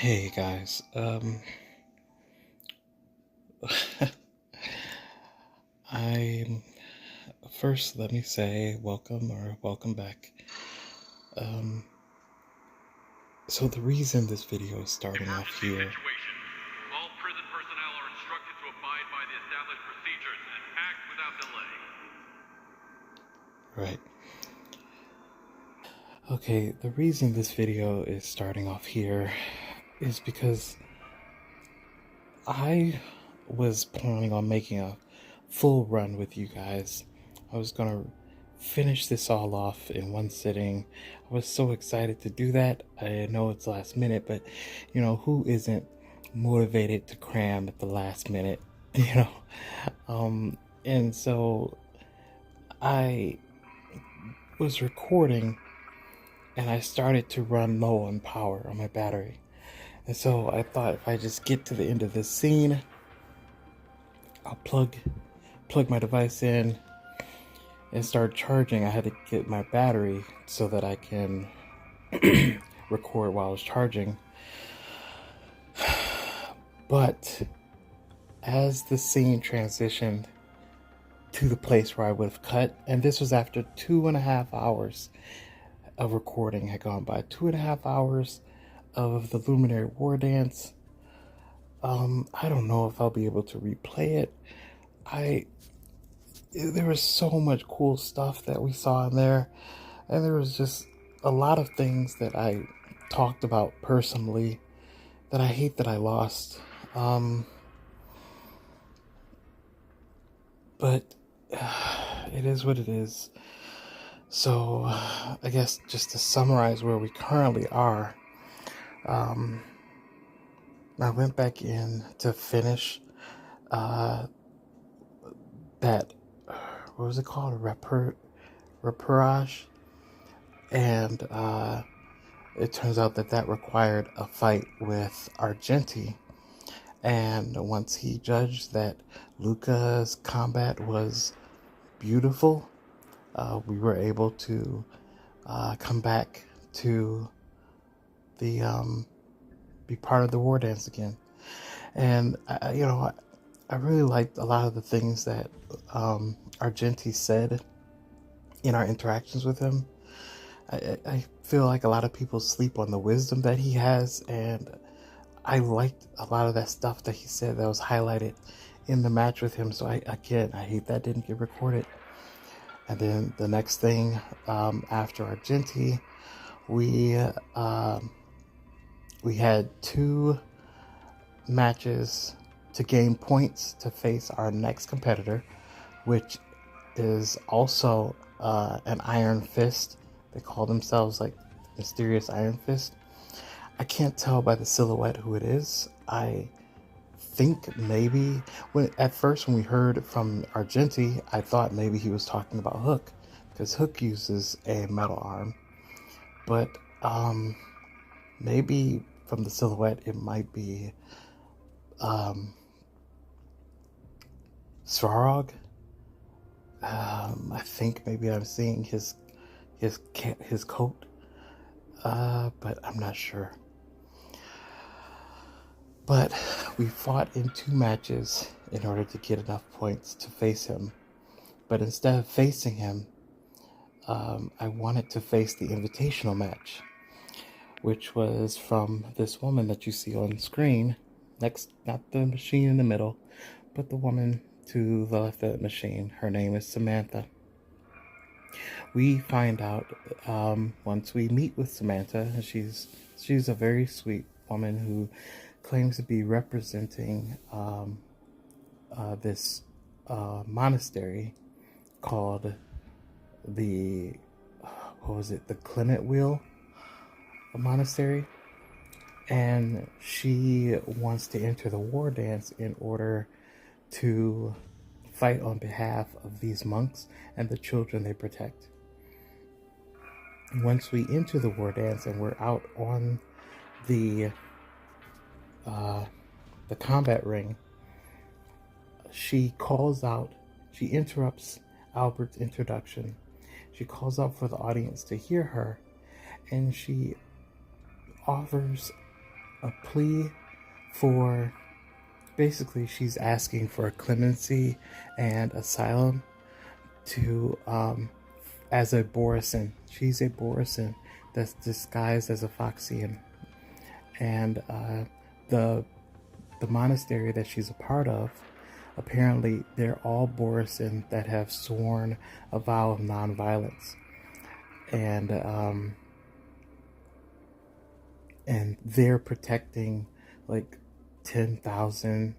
Hey guys, I'm first let me say welcome or welcome back. Um, so the reason this video is starting off Emergency here, situation. All prison personnel are instructed to abide by the established procedures and act without delay. right? Okay, the reason this video is starting off here is because I was planning on making a full run with you guys. I was gonna finish this all off in one sitting. I was so excited to do that. I know it's last minute, but who isn't motivated to cram at the last minute? You know, and so I was recording and I started to run low on power on my battery. And so I thought if I just get to the end of this scene, I'll plug my device in and start charging. I had to get my battery so that I can record while I was charging. But as the scene transitioned to the place where I would have cut, and this was after 2.5 hours of recording had gone by, 2.5 hours of the Luminary Wardance. I don't know if I'll be able to replay it. There was so much cool stuff that we saw in there, and there was just a lot of things that I talked about personally that I hate that I lost. But it is what it is. So I guess just to summarize where we currently are, I went back in to finish that, what was it called? Reparage. And it turns out that required a fight with Argenti. And once he judged that Luca's combat was beautiful, we were able to come back to the be part of the war dance again. And I really liked a lot of the things that Argenti said in our interactions with him. I feel like a lot of people sleep on the wisdom that he has, and I liked a lot of that stuff that he said that was highlighted in the match with him. So I hate that didn't get recorded. And then the next thing, after Argenti, we had 2 matches to gain points to face our next competitor, which is also an Iron Fist. They call themselves like Mysterious Iron Fist. I can't tell by the silhouette who it is. I think maybe at first when we heard from Argenti, I thought maybe he was talking about Hook, because Hook uses a metal arm. But maybe from the silhouette it might be Svarog. I think maybe I'm seeing his coat, but I'm not sure. But we fought in 2 matches in order to get enough points to face him. But instead of facing him, I wanted to face the invitational match, which was from this woman that you see on screen, next, not the machine in the middle, but the woman to the left of the machine. Her name is Samantha. We find out once we meet with Samantha, she's a very sweet woman who claims to be representing this monastery called the the Clement Wheel Monastery, and she wants to enter the war dance in order to fight on behalf of these monks and the children they protect. Once we enter the war dance and we're out on the combat ring, she interrupts Albert's introduction. She calls out for the audience to hear her, and she offers a plea for, basically she's asking for clemency and asylum to as a Borisin. She's a Borisin that's disguised as a Foxian, and the the monastery that she's a part of, apparently they're all Borisin that have sworn a vow of nonviolence, and and they're protecting like 10,000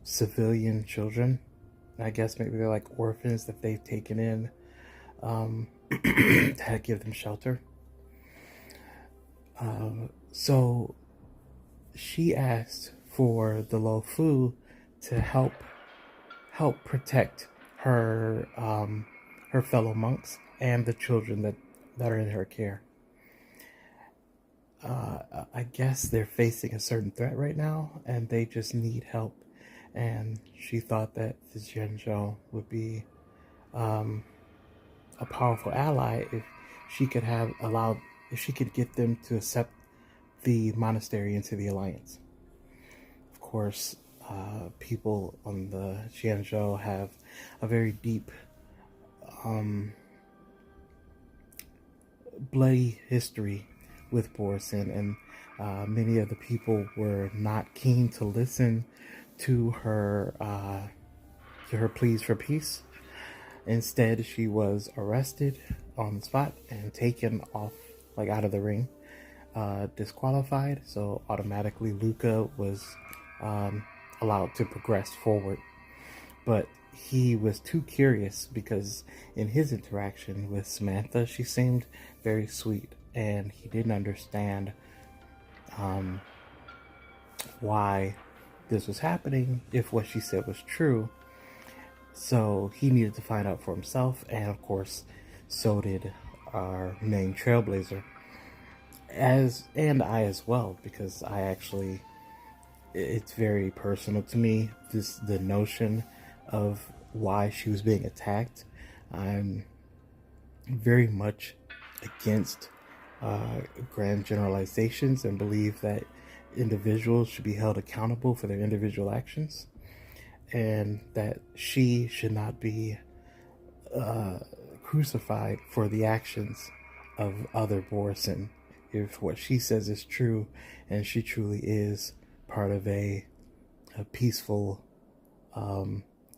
civilian children. I guess maybe they're like orphans that they've taken in to give them shelter. So she asked for the Lo Fu to help protect her her fellow monks and the children that are in her care. I guess they're facing a certain threat right now, and they just need help. And she thought that the Zhenzhou would be a powerful ally if she could if she could get them to accept the monastery into the alliance. Of course, people on the Zhenzhou have a very deep, bloody history with Borisin, and many of the people were not keen to listen to her pleas for peace. Instead, she was arrested on the spot and taken off, like out of the ring, disqualified. So automatically, Luca was allowed to progress forward. But he was too curious, because in his interaction with Samantha, she seemed very sweet, and he didn't understand why this was happening if what she said was true. So he needed to find out for himself, and of course, so did our main trailblazer, and I as well, because it's very personal to me, the notion of why she was being attacked. I'm very much against grand generalizations and believe that individuals should be held accountable for their individual actions, and that she should not be crucified for the actions of other Borisin. If what she says is true, and she truly is part of a peaceful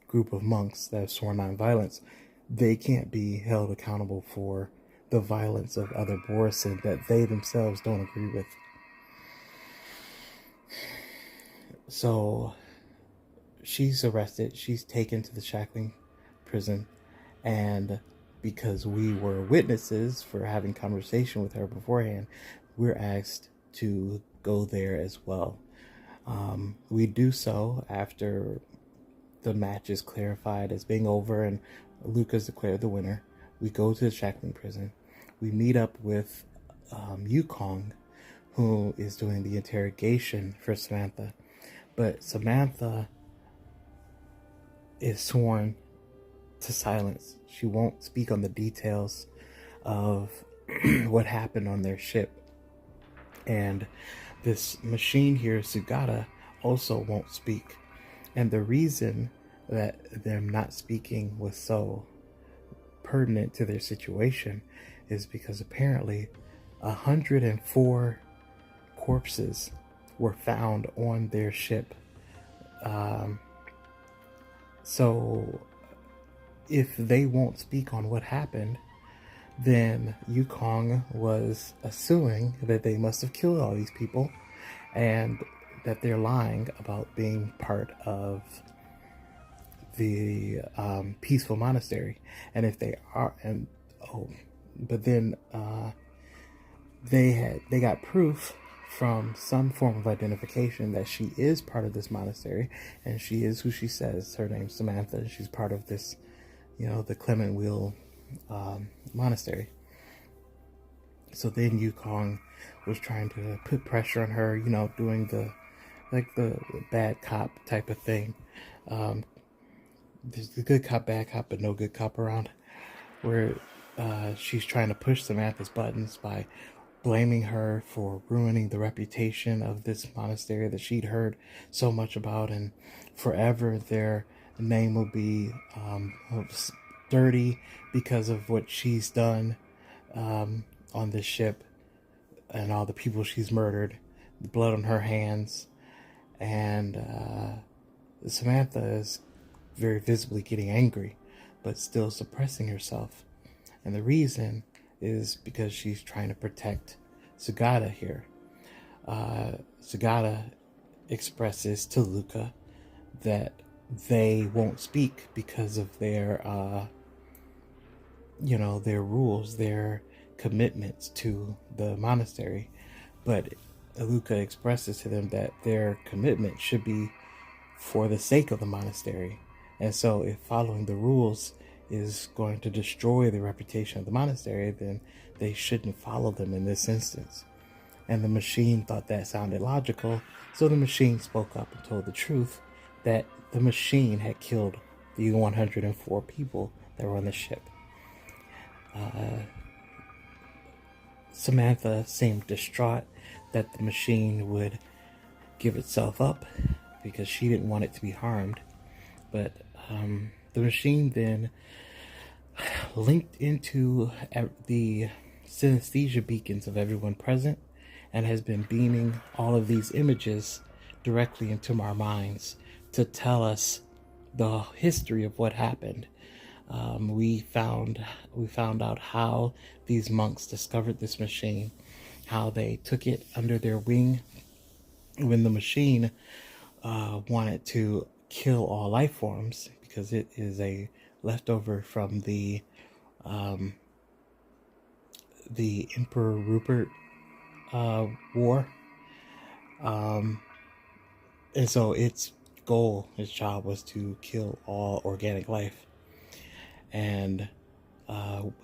group of monks that have sworn nonviolence, they can't be held accountable for the violence of other Borisin that they themselves don't agree with. So she's arrested, she's taken to the shackling prison, and because we were witnesses for having conversation with her beforehand, we're asked to go there as well. We do so after the match is clarified as being over and Luca's declared the winner. We go to the shackling prison. We meet up with Yukong, who is doing the interrogation for Samantha. But Samantha is sworn to silence. She won't speak on the details of what happened on their ship. And this machine here, Sugata, also won't speak. And the reason that them not speaking was so pertinent to their situation is because apparently 104 corpses were found on their ship. So if they won't speak on what happened, then Yukong was assuming that they must have killed all these people, and that they're lying about being part of the peaceful monastery. And if they are, but then they got proof from some form of identification that she is part of this monastery, and she is who she says. Her name's Samantha, and she's part of this, the Clement Wheel monastery. So then Yukong was trying to put pressure on her, doing the bad cop type of thing. There's the good cop, bad cop, but no good cop around, where she's trying to push Samantha's buttons by blaming her for ruining the reputation of this monastery that she'd heard so much about, and forever their name will be dirty because of what she's done on this ship and all the people she's murdered, the blood on her hands. And Samantha is very visibly getting angry, but still suppressing herself. And the reason is because she's trying to protect Sugata here. Sugata expresses to Luca that they won't speak because of their rules, their commitments to the monastery. But Luca expresses to them that their commitment should be for the sake of the monastery. And so if following the rules is going to destroy the reputation of the monastery, then they shouldn't follow them in this instance. And the machine thought that sounded logical, so the machine spoke up and told the truth that the machine had killed the 104 people that were on the ship. Samantha seemed distraught that the machine would give itself up because she didn't want it to be harmed. But the machine then linked into the synesthesia beacons of everyone present and has been beaming all of these images directly into our minds to tell us the history of what happened. We found out how these monks discovered this machine, how they took it under their wing when the machine wanted to kill all life forms, because it is a leftover from the Emperor Rupert war. And so its job was to kill all organic life. And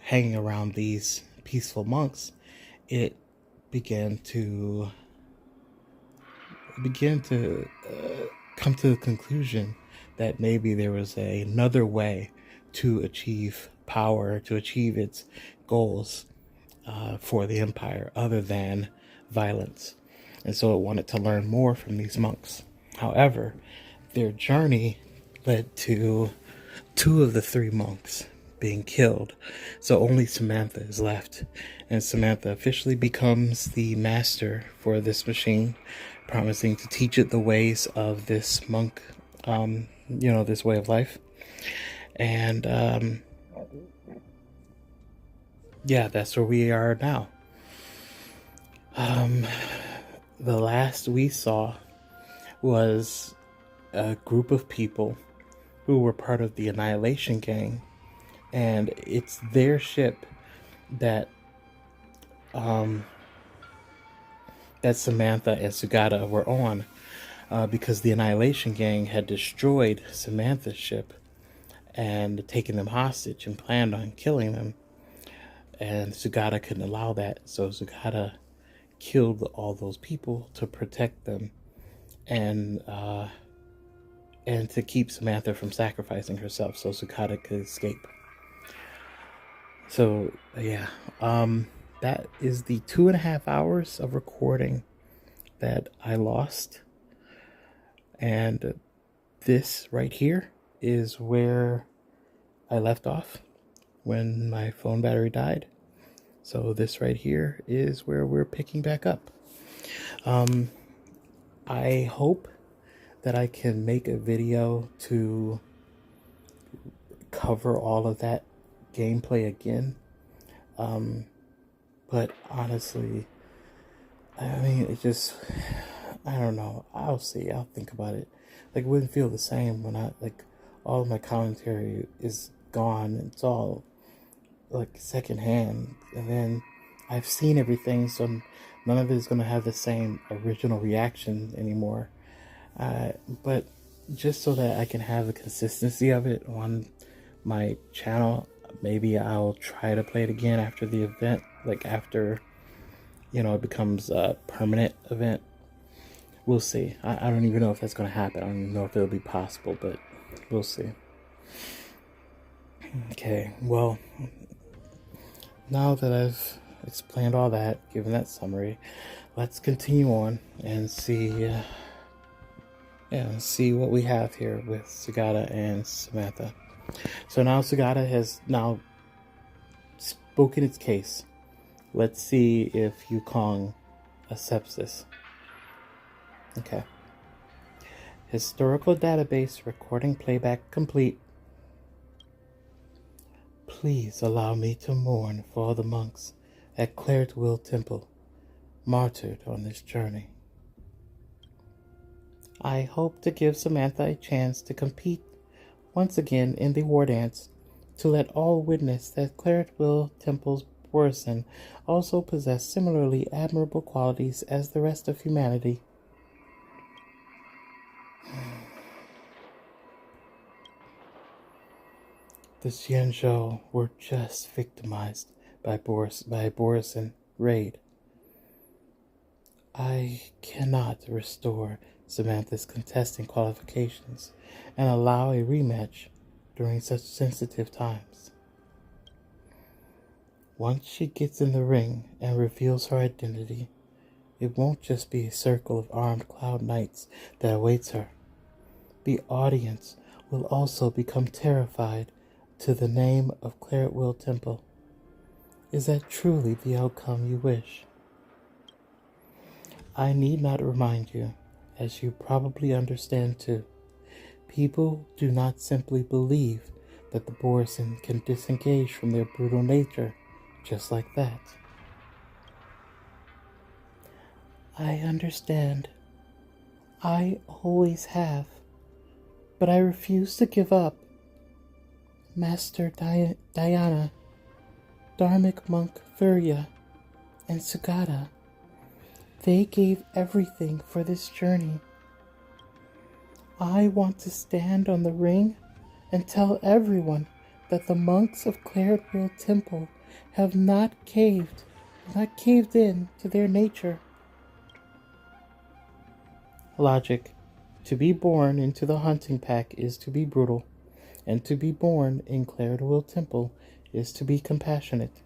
hanging around these peaceful monks, it began to come to the conclusion that maybe there was another way to achieve power, to achieve its goals for the empire other than violence. And so it wanted to learn more from these monks. However, their journey led to 2 of the 3 monks being killed. So only Samantha is left. And Samantha officially becomes the master for this machine, promising to teach it the ways of this monk, this way of life. And that's where we are now. The last we saw was a group of people who were part of the Annihilation Gang, and it's their ship that Samantha and Sugata were on, because the Annihilation Gang had destroyed Samantha's ship and taken them hostage and planned on killing them, and Sugata couldn't allow that, so Sugata killed all those people to protect them and to keep Samantha from sacrificing herself so Sugata could escape. So that is the 2.5 hours of recording that I lost. And this right here is where I left off when my phone battery died. So this right here is where we're picking back up. I hope that I can make a video to cover all of that gameplay again. But honestly, I mean, I don't know. I'll see. I'll think about it. Like, it wouldn't feel the same when all of my commentary is gone. It's all secondhand, and then I've seen everything, so none of it is going to have the same original reaction anymore. But just so that I can have the consistency of it on my channel, maybe I'll try to play it again after the event, after it becomes a permanent event. We'll see. I don't even know if that's going to happen. I don't even know if it'll be possible, but we'll see. Okay, well, now that I've explained all that, given that summary, let's continue on and see what we have here with Sagata and Samantha. So now Sagata has now spoken its case. Let's see if Yukong accepts this. Okay. Historical database recording playback complete. Please allow me to mourn for all the monks at Will Temple, martyred on this journey. I hope to give Samantha a chance to compete once again in the Wardance, to let all witness that Will Temple's Borison also possess similarly admirable qualities as the rest of humanity. The Xianzhou were just victimized by Borison raid. I cannot restore Samantha's contesting qualifications and allow a rematch during such sensitive times. Once she gets in the ring and reveals her identity, it won't just be a circle of armed cloud knights that awaits her. The audience will also become terrified to the name of Will Temple. Is that truly the outcome you wish? I need not remind you, as you probably understand too, people do not simply believe that the Borison can disengage from their brutal nature just like that. I understand. I always have. But I refuse to give up. Master Diana, Dharmic Monk Thuria, and Sugata, they gave everything for this journey. I want to stand on the ring and tell everyone that the monks of Will Temple have not caved in to their nature. Logic. To be born into the hunting pack is to be brutal, and to be born in Will Temple is to be compassionate.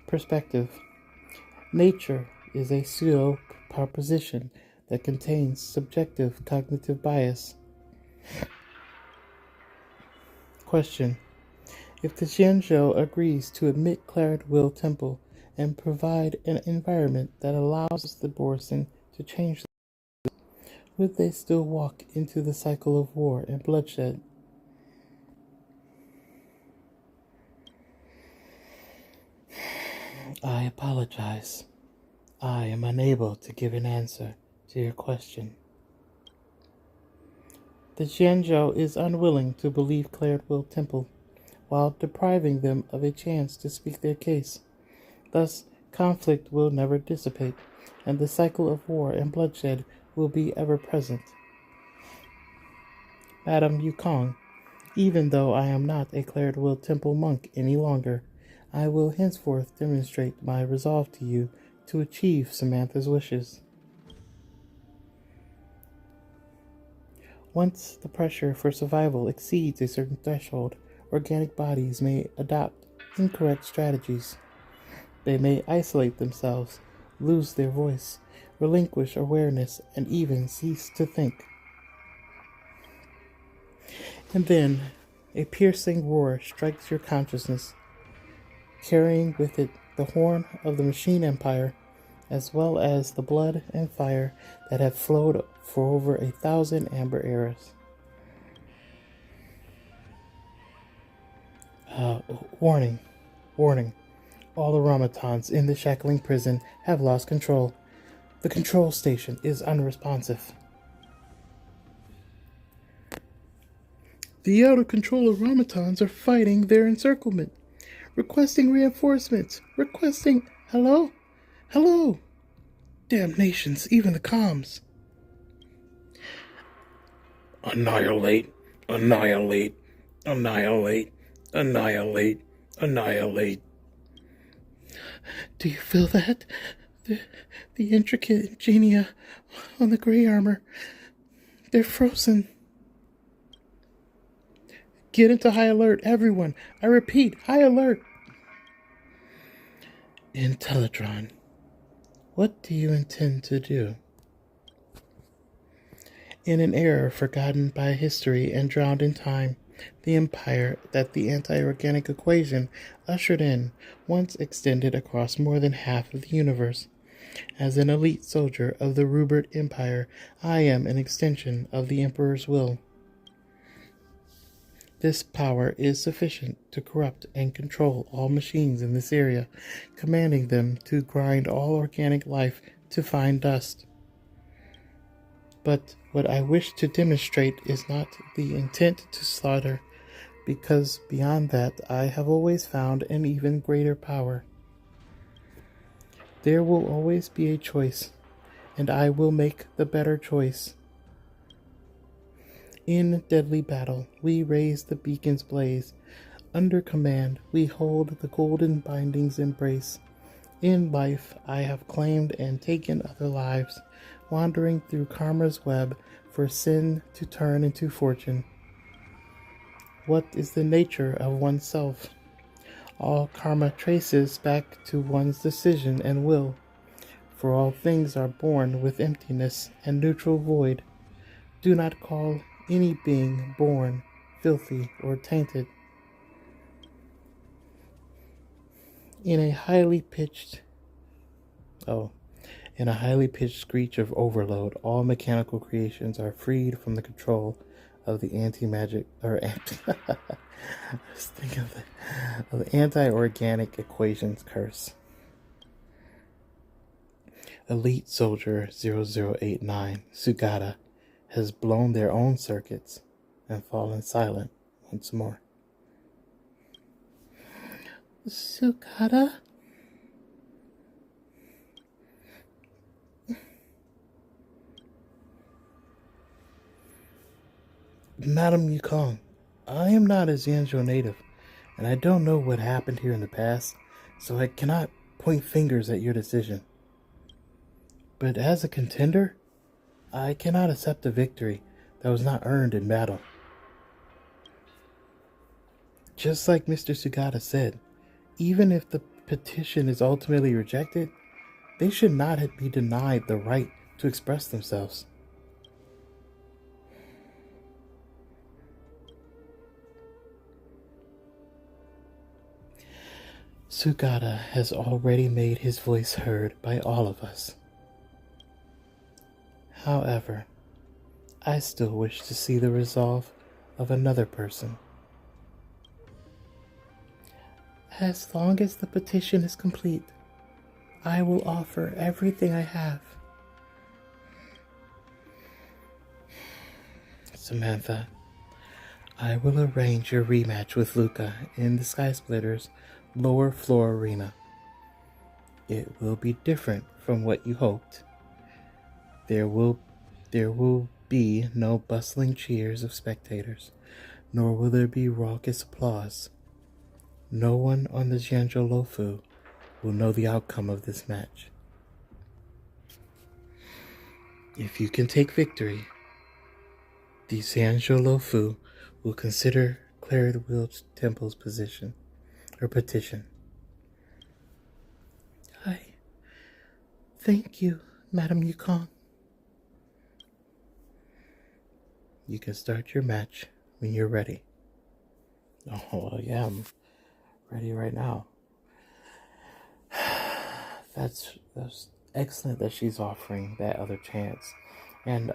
Perspective. Nature is a pseudo proposition that contains subjective cognitive bias. Question. If the Xianzhou agrees to admit Will Temple and provide an environment that allows the Borison to change, would they still walk into the cycle of war and bloodshed? I apologize. I am unable to give an answer to your question. The Xianzhou is unwilling to believe Will Temple, while depriving them of a chance to speak their case. Thus, conflict will never dissipate, and the cycle of war and bloodshed will be ever present. Madam Yukong, even though I am not a Will Temple monk any longer, I will henceforth demonstrate my resolve to you to achieve Samantha's wishes. Once the pressure for survival exceeds a certain threshold, organic bodies may adopt incorrect strategies. They may isolate themselves, lose their voice, relinquish awareness, and even cease to think. And then, a piercing roar strikes your consciousness, carrying with it the horn of the machine empire, as well as the blood and fire that have flowed for over 1,000 amber eras. Warning. All the automatons in the shackling prison have lost control. The control station is unresponsive. The out-of-control automatons are fighting their encirclement, requesting reinforcements, Hello? Damnations, even the comms. Annihilate. Do you feel that? The intricate ingenia on the gray armor. They're frozen. Get into high alert, everyone. I repeat, high alert. Intellatron, what do you intend to do? In an era forgotten by history and drowned in time, the empire that the anti-organic equation ushered in once extended across more than half of the universe. As an elite soldier of the Rupert Empire, I am an extension of the Emperor's will. This power is sufficient to corrupt and control all machines in this area, commanding them to grind all organic life to fine dust. But what I wish to demonstrate is not the intent to slaughter, because beyond that I have always found an even greater power. There will always be a choice, and I will make the better choice. In deadly battle, we raise the beacon's blaze. Under command, we hold the golden binding's embrace. In life, I have claimed and taken other lives, wandering through karma's web for sin to turn into fortune. What is the nature of oneself? All karma traces back to one's decision and will, for all things are born with emptiness and neutral void. Do not call any being born filthy or tainted. In a highly pitched screech of overload, all mechanical creations are freed from the control of the anti-magic or anti I was thinking of the anti-organic equations curse. Elite Soldier 0089 Sugata has blown their own circuits and fallen silent once more. Sugata? Madam Yukong, I am not a Zhanzhou native, and I don't know what happened here in the past, so I cannot point fingers at your decision. But as a contender, I cannot accept a victory that was not earned in battle. Just like Mr. Sugata said, even if the petition is ultimately rejected, they should not be denied the right to express themselves. Sugata has already made his voice heard by all of us. However, I still wish to see the resolve of another person. As long as the petition is complete, I will offer everything I have. Samantha, I will arrange your rematch with Luca in the Sky Splitters lower floor arena. It will be different from what you hoped. There will be no bustling cheers of spectators, nor will there be raucous applause. No one on the Zhanzhou Lofu will know the outcome of this match. If you can take victory, the Zhanzhou Lofu will consider Clarid Wilt's Temple's petition. I thank you, Madam Yukong. You can start your match when you're ready. Oh, well, yeah, I'm ready right now. That's excellent that she's offering that other chance. And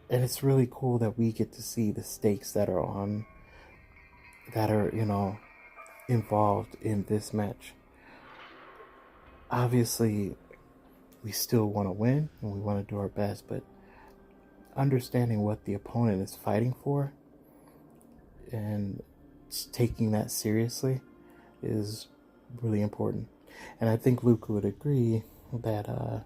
it's really cool that we get to see the stakes that are involved in this match. Obviously, we still want to win and we want to do our best, but understanding what the opponent is fighting for and taking that seriously is really important. And I think Luke would agree that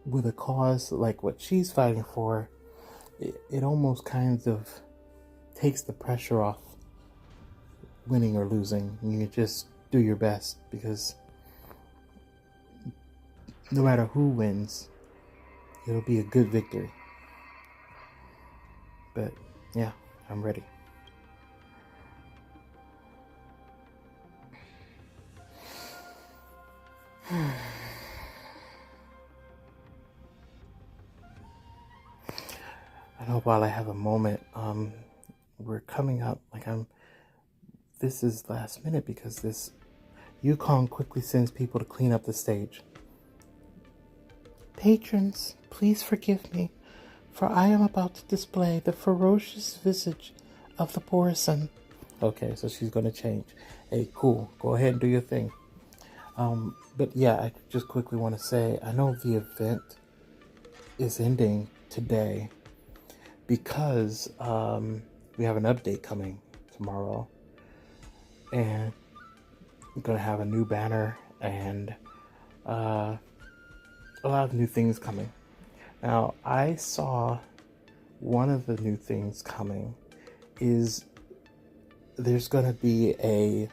with a cause like what she's fighting for, it almost kind of takes the pressure off winning or losing. You just do your best, because no matter who wins, it'll be a good victory. But yeah, I'm ready. I know while I have a moment, we're coming up. This is last minute because this Yukon quickly sends people to clean up the stage. Patrons, please forgive me, for I am about to display the ferocious visage of the Borison. Okay, so she's going to change. Hey, cool. Go ahead and do your thing. But yeah, I just quickly want to say, I know the event is ending today because we have an update coming tomorrow. And we're going to have a new banner and a lot of new things coming. Now, I saw one of the new things coming is there's going to be an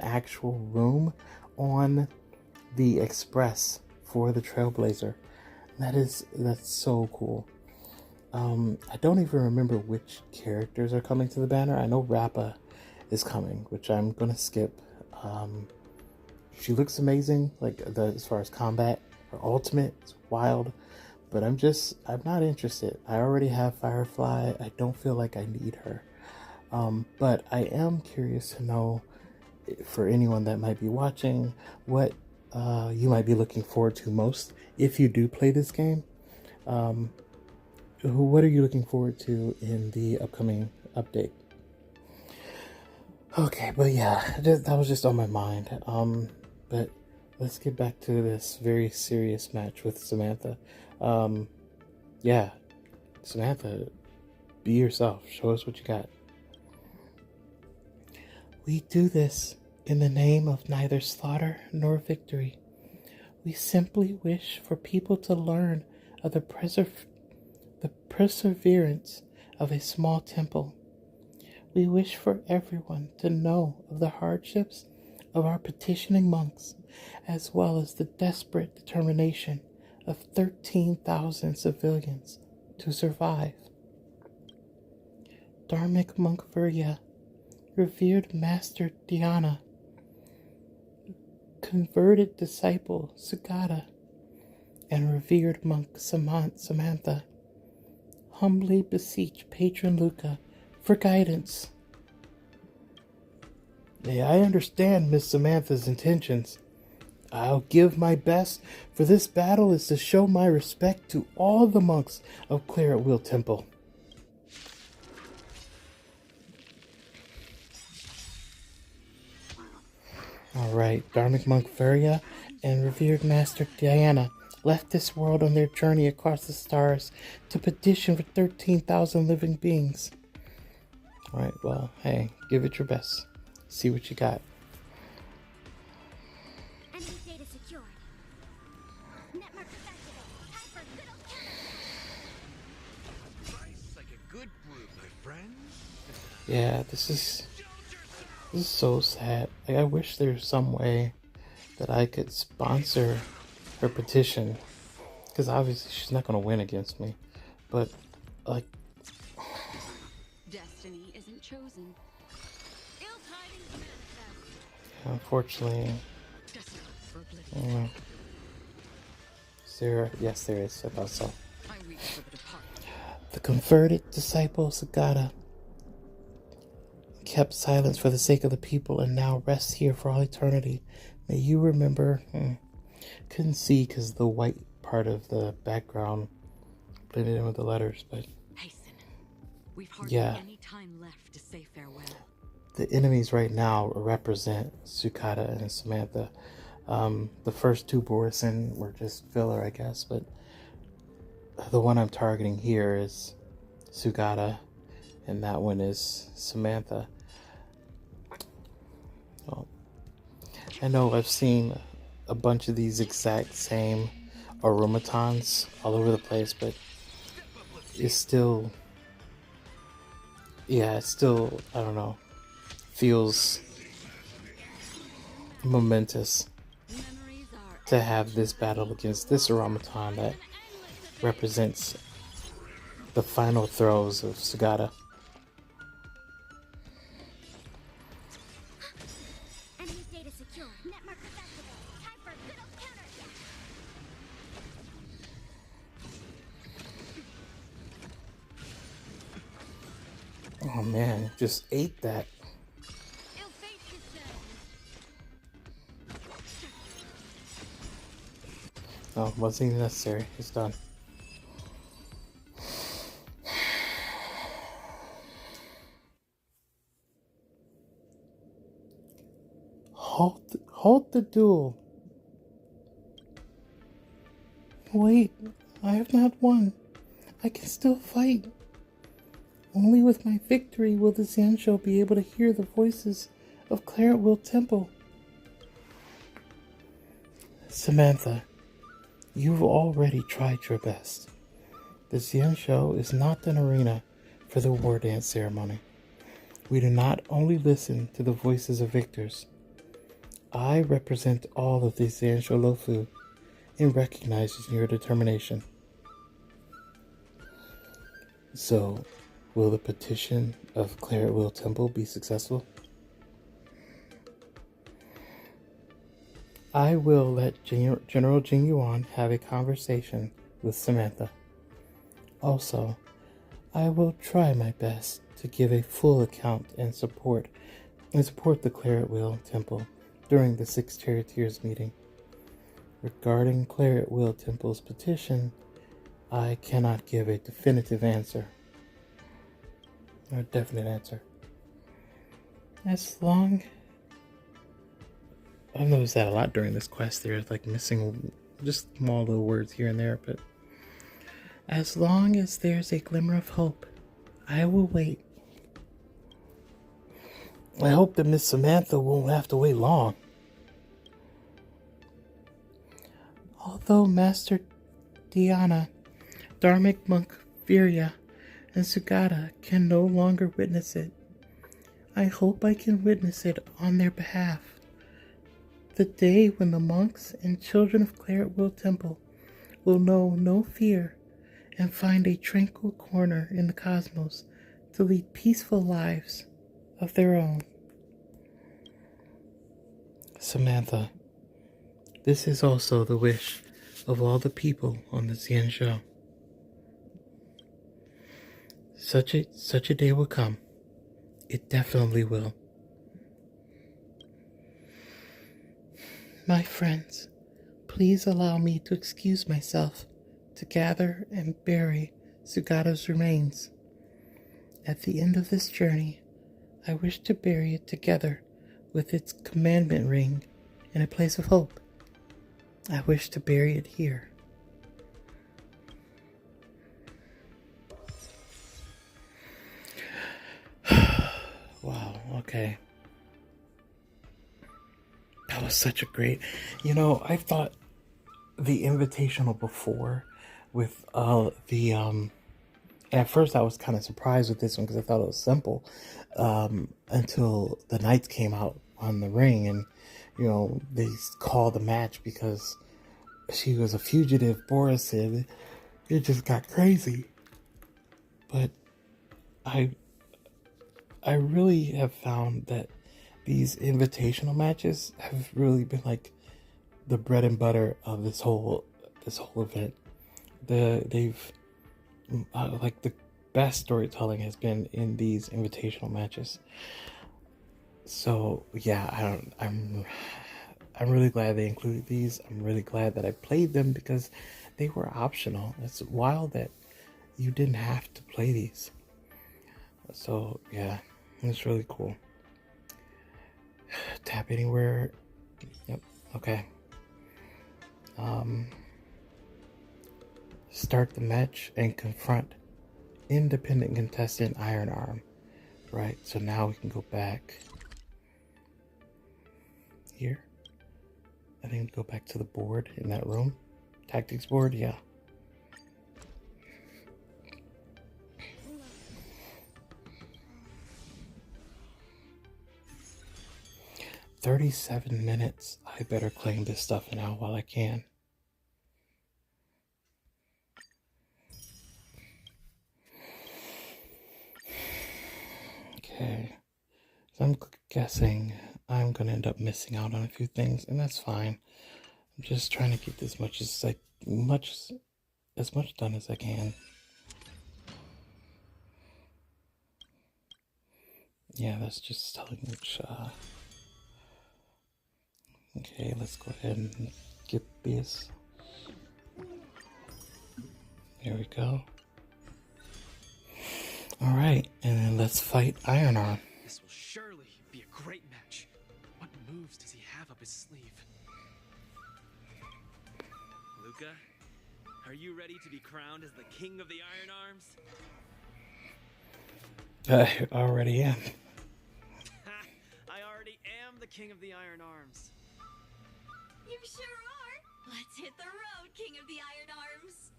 actual room on the Express for the Trailblazer. That's so cool. I don't even remember which characters are coming to the banner. I know Rappa is coming, which I'm gonna skip. She looks amazing, as far as combat. Her ultimate is wild, but I'm not interested. I already have Firefly. I don't feel like I need her. But I am curious to know, for anyone that might be watching, what you might be looking forward to most if you do play this game. What are you looking forward to in the upcoming update? Okay, but yeah, that was just on my mind. But let's get back to this very serious match with Samantha. Yeah, Samantha, be yourself. Show us what you got. We do this in the name of neither slaughter nor victory. We simply wish for people to learn of the perseverance of a small temple. We wish for everyone to know of the hardships of our petitioning monks, as well as the desperate determination of 13,000 civilians to survive. Dharmic Monk Virya, revered Master Dhyana, converted disciple Sugata, and revered monk Samantha humbly beseech Patron Luca for guidance. Yeah, I understand Miss Samantha's intentions. I'll give my best, for this battle is to show my respect to all the monks of Claret Wheel Temple. Alright, Dharmic Monk Virya and revered Master Diana left this world on their journey across the stars to petition for 13,000 living beings. Alright, well, hey, give it your best. See what you got. Enemy data secured. Network activated. Time for good old counter. Nice, like a good brew, my friend. Yeah, this is so sad. I wish there's some way that I could sponsor her petition, because obviously she's not going to win against me. But Destiny isn't chosen. Ill tidings manifest. unfortunately, For oblivion. yes, there is. I thought so. I reach for the departed. The converted disciple Sagata kept silence for the sake of the people and now rests here for all eternity. May you remember. Couldn't see because the white part of the background blended in with the letters, but Hasten. We've hardly any time left to say farewell. The enemies right now represent Sukata and Samantha. The first two Borison were just filler, I guess, but the one I'm targeting here is Sugata, and that one is Samantha. Well, I know I've seen a bunch of these exact same aromatons all over the place, but it's still, I don't know, feels momentous to have this battle against this aromaton that represents the final throes of Sugata. Enemy data secure. Network activated. Time for good old counter. Oh man, just ate that. Ill fate is Oh, wasn't even necessary. It's done. Halt the duel. Wait, I have not won. I can still fight. Only with my victory will the Zansho be able to hear the voices of Claretwell Temple. Samantha, you've already tried your best. The Zansho is not an arena for the Wardance ceremony. We do not only listen to the voices of victors. I represent all of the Zansho Lofu and recognizes your determination. So, will the petition of Claretwell Temple be successful? I will let General Jing Yuan have a conversation with Samantha. Also, I will try my best to give a full account and support the Claretwell Temple during the Six Charioteers meeting. Regarding Claretwell Temple's petition, I cannot give a definitive answer. Or a definite answer. As long... I've noticed that a lot during this quest. There's like missing just small little words here and there, but as long as there's a glimmer of hope, I will wait. I hope that Miss Samantha won't have to wait long. Although Master Diana, Dharmic Monk Virya, and Sugata can no longer witness it, I hope I can witness it on their behalf. The day when the monks and children of Claretwell Temple will know no fear and find a tranquil corner in the cosmos to lead peaceful lives of their own. Samantha, this is also the wish of all the people on the Zansho. Such a day will come. It definitely will. My friends, please allow me to excuse myself to gather and bury Sugata's remains. At the end of this journey, I wish to bury it together with its commandment ring in a place of hope. I wish to bury it here. Wow, okay. That was such a great... I thought the invitational before with at first I was kind of surprised with this one because I thought it was simple until the knights came out on the ring and they called the match because she was a fugitive. Boris said it just got crazy. But I really have found that these invitational matches have really been like the bread and butter of this whole event. They've like the best storytelling has been in these invitational matches. So yeah, I'm really glad they included these. I'm really glad that I played them because they were optional. It's wild that you didn't have to play these. So yeah, it's really cool. Tap anywhere. Yep. Okay. Start the match and confront independent contestant Iron Arm. Right. So now we can go back here. I think go back to the board in that room. Tactics board. Yeah. $37 minutes. I better claim this stuff now while I can. Okay. So I'm guessing I'm gonna end up missing out on a few things, and that's fine. I'm just trying to get as much done as I can. Yeah, that's just telling which. Okay, let's go ahead and get this. There we go. All right, and then let's fight Iron Arm. This will surely be a great match. What moves does he have up his sleeve? Luca, are you ready to be crowned as the king of the Iron Arms? I already am. I already am the king of the Iron Arms. You sure are. Let's hit the road, King of the Iron Arms.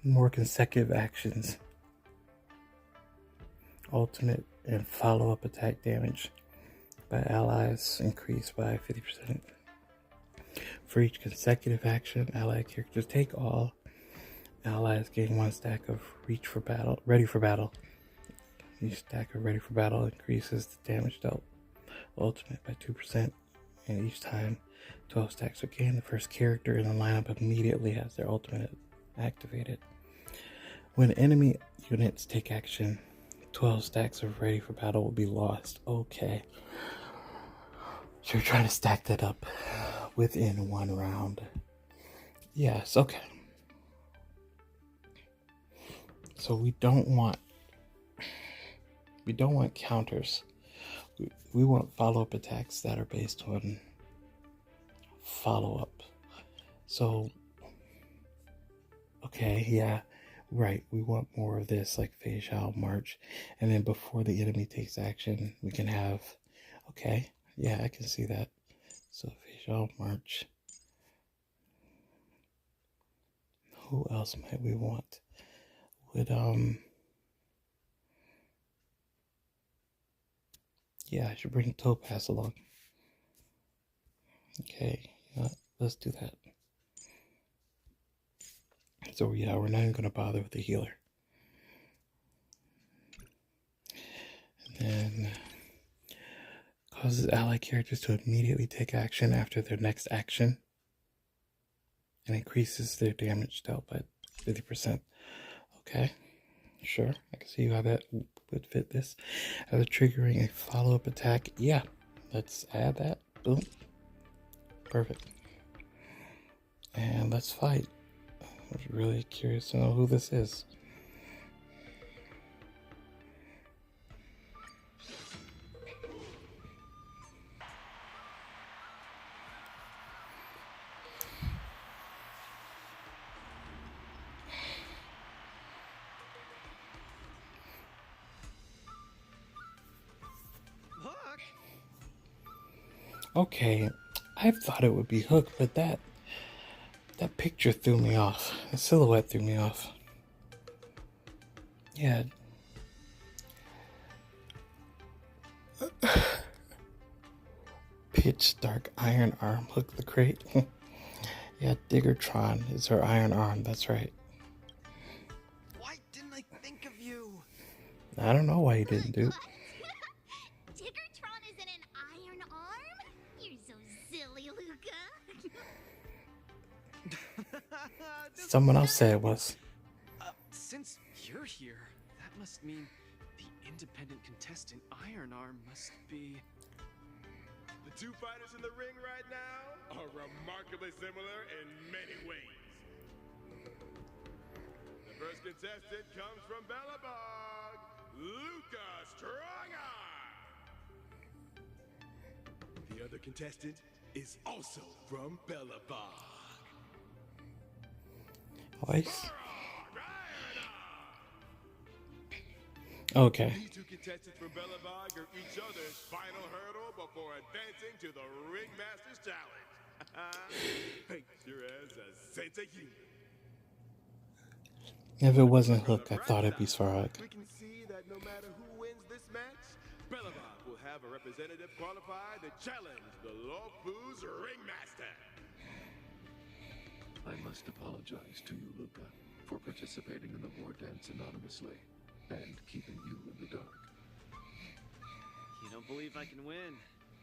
More consecutive actions. Ultimate and follow-up attack damage by allies increased by 50%. For each consecutive action, allied characters take all. Allies gain 1 stack of ready for battle. Each stack of ready for battle increases the damage dealt ultimate by 2%, and each time 12 stacks are gained, the first character in the lineup immediately has their ultimate activated. When enemy units take action, 12 stacks of ready for battle will be lost. Okay. So you're trying to stack that up within 1 round. Yes, okay. So we don't want counters. We want follow-up attacks that are based on follow-up. So okay, yeah. Right, we want more of this, like facial march, and then before the enemy takes action, we can have, okay, yeah, I can see that. So facial march. Who else might we want? Yeah, I should bring Topaz along. Okay, yeah, let's do that. So yeah, we're not even gonna bother with the healer. And then causes allied characters to immediately take action after their next action and increases their damage dealt by 50%. Okay, sure, I can see how that would fit this. As triggering a follow-up attack, yeah, let's add that. Boom, perfect. And let's fight. I'm really curious to know who this is. Look! Okay, I thought it would be Hook, but that picture threw me off. The silhouette threw me off. Yeah. Pitch dark iron arm. Hook the crate. Yeah, Diggertron is her iron arm. That's right. Why didn't I think of you? I don't know why you didn't do. Diggertron isn't an iron arm? You're so silly, Luca. Someone else said it was. Since you're here, that must mean the independent contestant Iron Arm must be... The two fighters in the ring right now are remarkably similar in many ways. The first contestant comes from Bellabog, Luca Strongarm. The other contestant is also from Bellabog. Voice. Okay. These two contestants from Bellabog are each other's final hurdle before advancing to the Ringmaster's Challenge. Picture as a sense of humor. If it wasn't Hook, I thought it'd be Svarog. We can see that no matter who wins this match, Bellabog will have a representative qualified to challenge the Lopu's Ringmaster. I must apologize to you, Luca, for participating in the Wardance anonymously and keeping you in the dark. You don't believe I can win?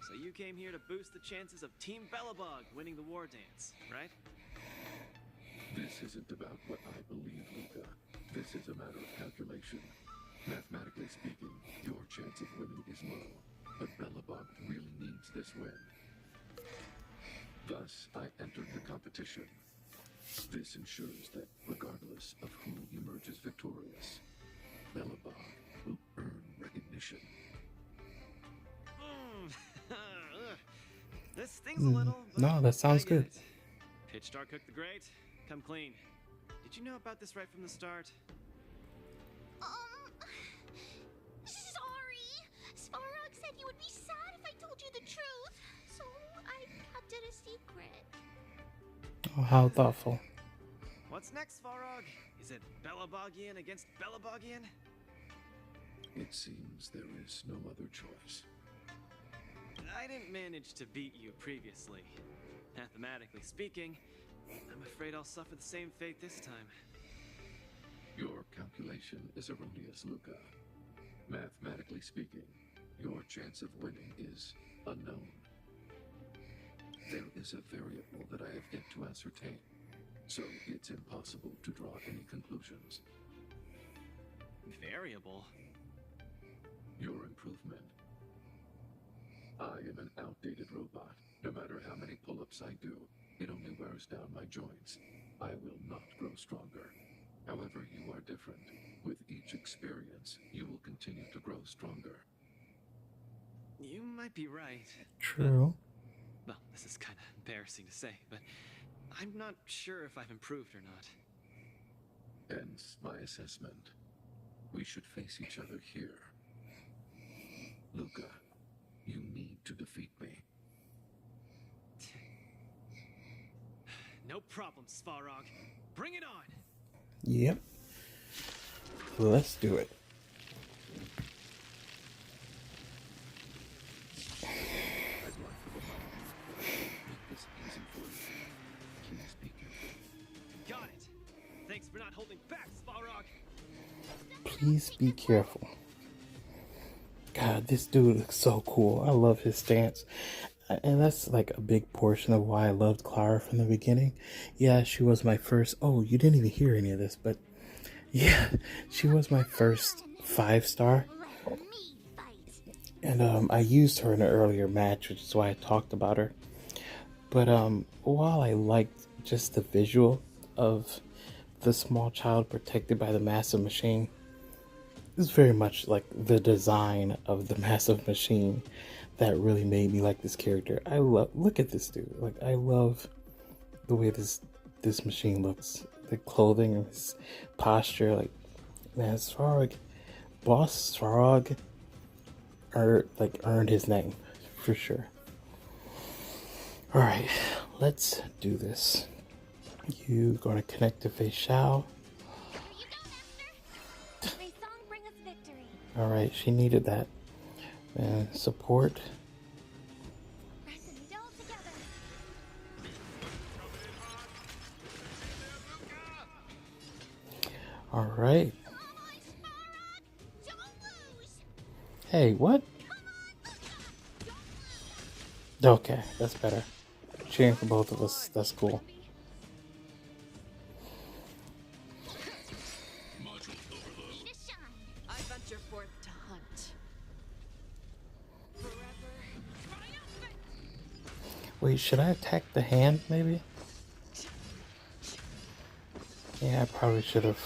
So you came here to boost the chances of Team Belobog winning the Wardance, right? This isn't about what I believe, Luca. This is a matter of calculation. Mathematically speaking, your chance of winning is low, but Belobog really needs this win. Thus, I entered the competition. This ensures that, regardless of who emerges victorious, Belobog will earn recognition. This thing's a little. No, that sounds I get good. it. Pitch Dark Cook the Great, come clean. Did you know about this right from the start? Sorry. Svarog said you would be sad if I told you the truth, so I kept it a secret. Oh, how thoughtful. What's next, Svarog? Is it Belobogian against Belobogian? It seems there is no other choice. I didn't manage to beat you previously. Mathematically speaking, I'm afraid I'll suffer the same fate this time. Your calculation is erroneous, Luca. Mathematically speaking, your chance of winning is unknown. There is a variable that I have yet to ascertain, so it's impossible to draw any conclusions. Variable? Your improvement. I am an outdated robot. No matter how many pull-ups I do, it only wears down my joints. I will not grow stronger. However, you are different. With each experience, you will continue to grow stronger. You might be right. True. Well, this is kind of embarrassing to say, but I'm not sure if I've improved or not. Hence my assessment. We should face each other here. Luca, you need to defeat me. No problem, Svarog. Bring it on! Yep. Let's do it. I'd like to make this easy for you. Please be careful. Got it! Thanks for not holding back, Svarog! Please be careful. God, this dude looks so cool. I love his stance. And that's like a big portion of why I loved Clara from the beginning. Yeah, she was my first. Oh, you didn't even hear any of this, but yeah, she was my first 5-star. Let me fight. And I used her in an earlier match, which is why I talked about her. But while I liked just the visual of the small child protected by the massive machine, it's very much like the design of the massive machine that really made me like this character. I love, look at this dude. Like, I love the way this machine looks. The clothing and his posture. Like, man, Svarog, Boss Svarog, earned his name for sure. All right, let's do this. You gonna connect to Fei Xiao? Here you go, Master. May song bring us victory. All right, she needed that. And support. Pressing it all together. All right. Come on, Svarog. Don't lose. Hey, what? Come on, Luca. Don't lose. Okay, that's better. Cheering for both of us. That's cool. Need to shine. I venture forth to hunt. Forever triumphant! Wait, should I attack the hand, maybe? Yeah, I probably should have.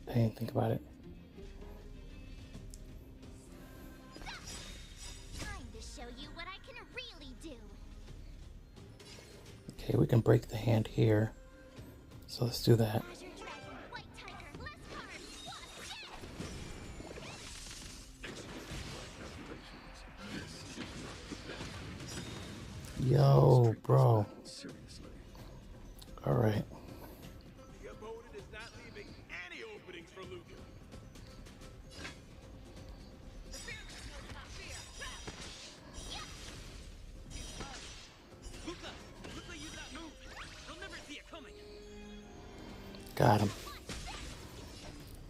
I didn't think about it. Time to show you what I can really do. Okay, we can break the hand here. So let's do that. Azure Dragon, White Tiger, less cards, plus Yo, bro. Seriously. All right. The opponent is not leaving any openings for Luca. Luca! Luca, use that move! They'll never see it coming! Got him.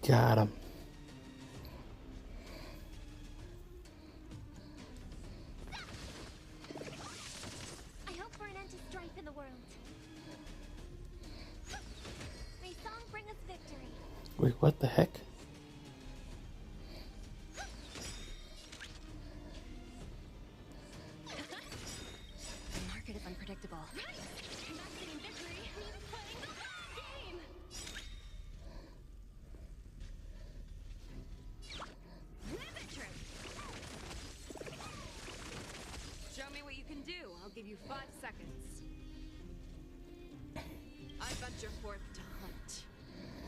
Got him. world. May song bring us victory. Wait, what the heck? The market is unpredictable. Right! Not getting victory means playing the game! Live it, Trick! Show me what you can do. I'll give you 5 seconds. I venture forth to hunt.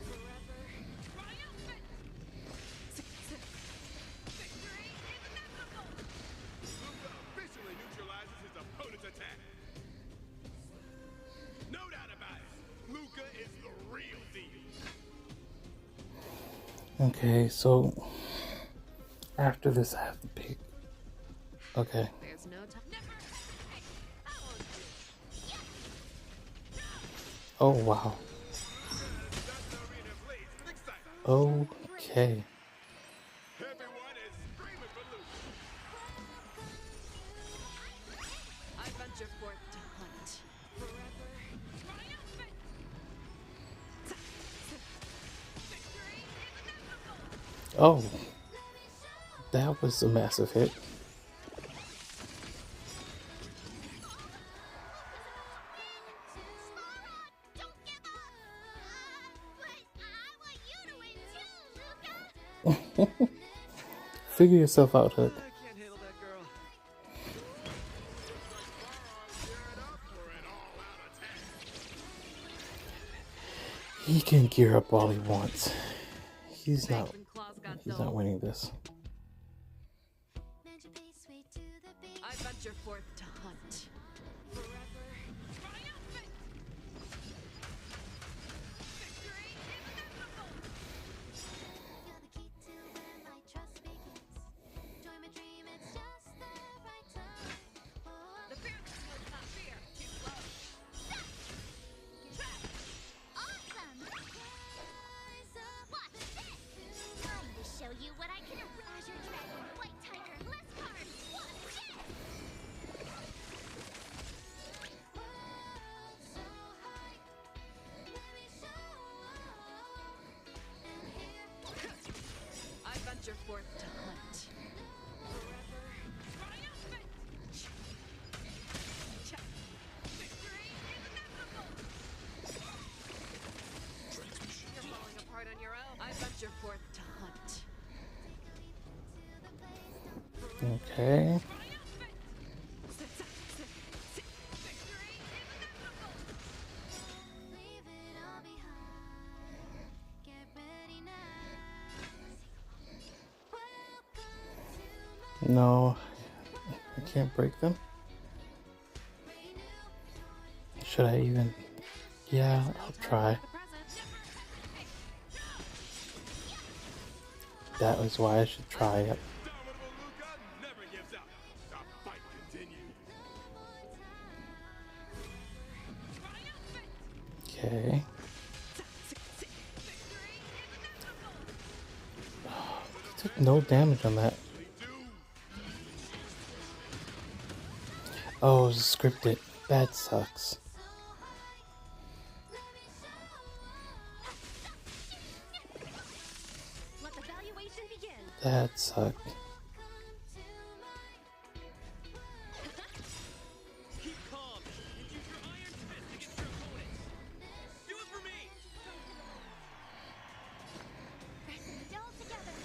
Forever triumphant! Victory is inevitable! Luca officially neutralizes his opponent's attack. No doubt about it. Luca is the real deal. Okay, so after this I have to pick. Okay. There's no time. Never! Hey, I won't do it. Oh wow. That's the arena blaze with excitement. Okay. Everyone is screaming for Luca. I venture forth to hunt. Forever triumphant! Victory is inevitable! Oh, that was a massive hit. Don't give up! But I want you to win too, Luca! Figure yourself out, Hook. I can't handle that girl. Gearing up for an all-out attack. He can gear up all he wants. He's Fangs not and claws got he's dull. not winning this. I venture forth to hunt. Forever triumphant! Victory is inevitable! The fearless will not fear. Too slow. Awesome! Watch this! Time to show you what I can. Azure Dragon, White Tiger, less cards. Watch this! I venture forth to hunt. Forever triumphant! Victory is inevitable! You're falling apart on your own. I venture forth to hunt. Okay. Triumphant! Victory is inevitable! No, I can't break them. Should I even? Yeah, I'll try. The present. That was why I should try it. Indomitable Luca never gives up. The fight continues. Okay. He took no damage on that. Oh, it was scripted. That sucks. Let the valuation begin. That sucked. Keep calm and use your iron fist against your opponent. Do it for me! Pressing it all together.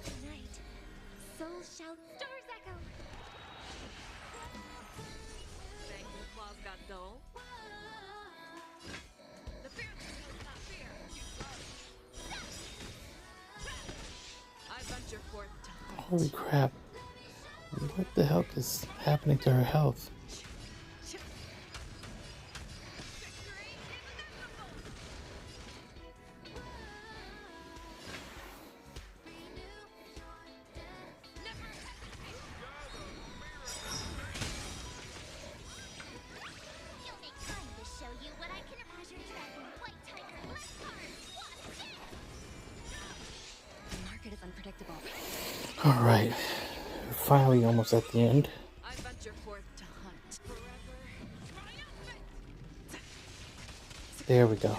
Tonight, soul shout, stars echo. Fangs and claws got dull. The fearless will not fear. Too slow. I venture forth to hunt. Holy crap. What the hell is happening to her health? You'll make time to show you what I can. Azure Dragon, White Tiger, less cards. Watch this! The market is unpredictable. respectable. Alright, finally almost at the end. I venture forth to hunt. Forever triumphant! There we go.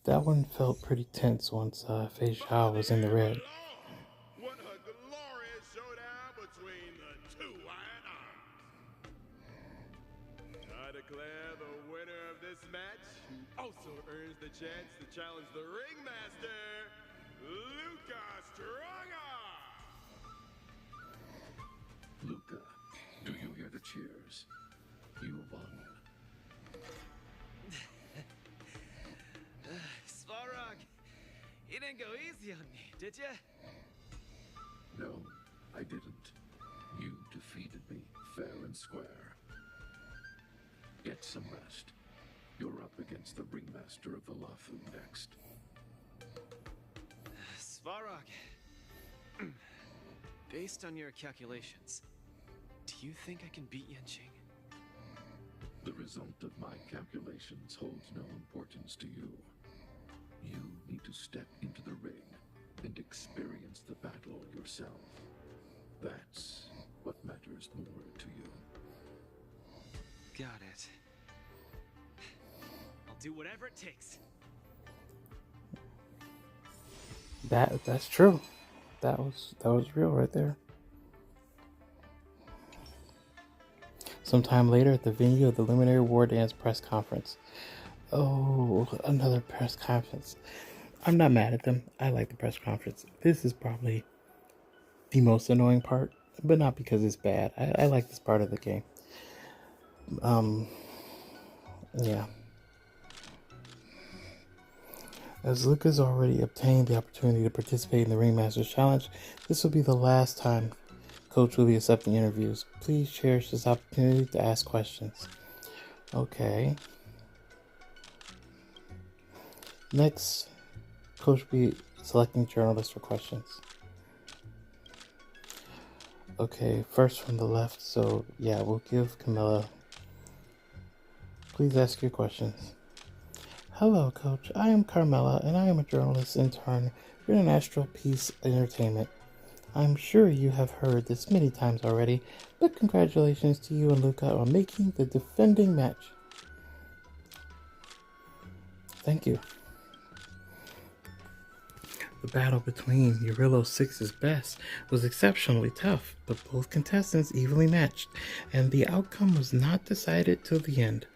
That one felt pretty tense once Fei Xiao was in the red. What a glorious showdown between the two Iron Arms. I declare the winner of this match, who also earns the chance to challenge the ringmaster, Luca Strongarm. Luca, do you hear the cheers? You won. Svarog, you didn't go easy on me, did ya? No, I didn't. You defeated me fair and square. Get some rest. You're up against the ringmaster of the Lafu next. Svarog, based on your calculations, do you think I can beat Yanqing? The result of my calculations holds no importance to you. You need to step into the ring and experience the battle yourself. That's what matters more to you. Got it. I'll do whatever it takes. That's true. That was real right there. Sometime later at the venue of the Luminary Wardance press conference. Oh, another press conference. I'm not mad at them. I like the press conference. This is probably the most annoying part, but not because it's bad. I like this part of the game. Yeah. As Luca's already obtained the opportunity to participate in the Ringmaster's Challenge, this will be the last time Coach will be accepting interviews. Please cherish this opportunity to ask questions. Okay. Next, Coach will be selecting journalists for questions. Okay, first from the left, so yeah, we'll give Camilla. Please ask your questions. Hello, Coach. I am Carmela, and I am a journalist intern for International Peace Entertainment. I'm sure you have heard this many times already, but congratulations to you and Luca on making the defending match. Thank you. The battle between Urillo 6's best was exceptionally tough, but both contestants evenly matched, and the outcome was not decided till the end.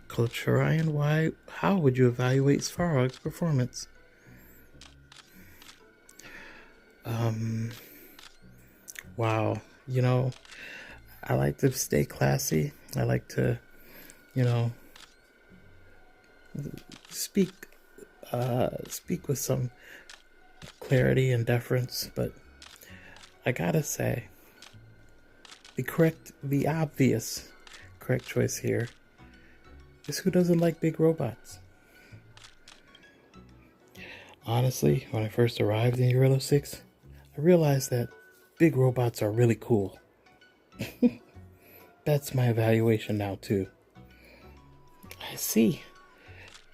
Coach Ryan, how would you evaluate Svarog's performance? Wow. You know, I like to stay classy. I like to, speak with some clarity and deference, but I gotta say, the obvious correct choice here is who doesn't like big robots? Honestly, when I first arrived in Urillo 6, I realized that big robots are really cool. That's my evaluation now, too. I see.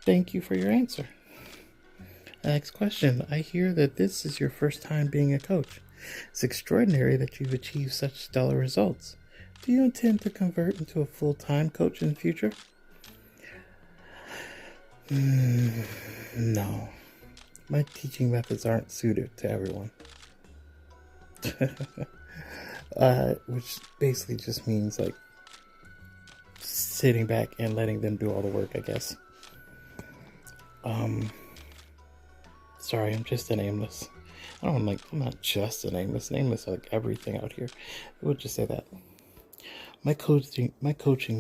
Thank you for your answer. Next question. I hear that this is your first time being a coach. It's extraordinary that you've achieved such stellar results. Do you intend to convert into a full-time coach in the future? No. My teaching methods aren't suited to everyone. Which basically just means like sitting back and letting them do all the work, I guess. Sorry, I'm just a nameless. I'm not just a nameless. Nameless are like everything out here. I would just say that. My coaching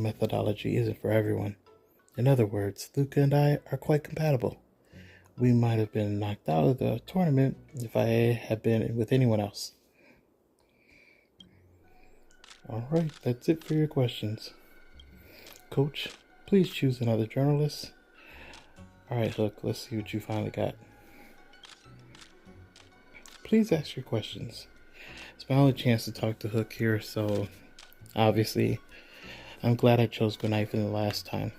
methodology isn't for everyone. In other words, Luca and I are quite compatible. We might have been knocked out of the tournament if I had been with anyone else. Alright, that's it for your questions. Coach, please choose another journalist. Alright, Hook, let's see what you finally got. Please ask your questions. It's my only chance to talk to Hook here, so obviously I'm glad I chose good knife in the last time.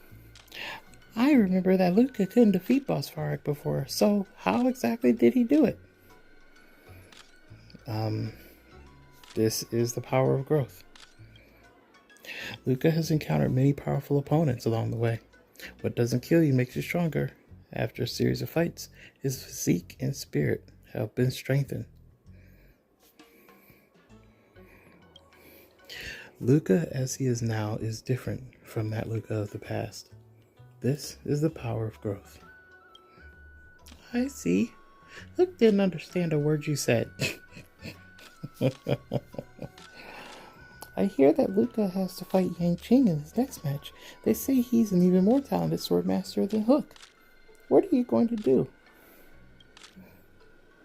I remember that Luca couldn't defeat Boss Farrak before, so how exactly did he do it? This is the power of growth. Luca has encountered many powerful opponents along the way. What doesn't kill you makes you stronger. After a series of fights, his physique and spirit have been strengthened. Luca as he is now is different from that Luca of the past. This is the power of growth. I see. Luke didn't understand a word you said. I hear that Luca has to fight Yang Qing in his next match. They say he's an even more talented swordmaster than Hook. What are you going to do?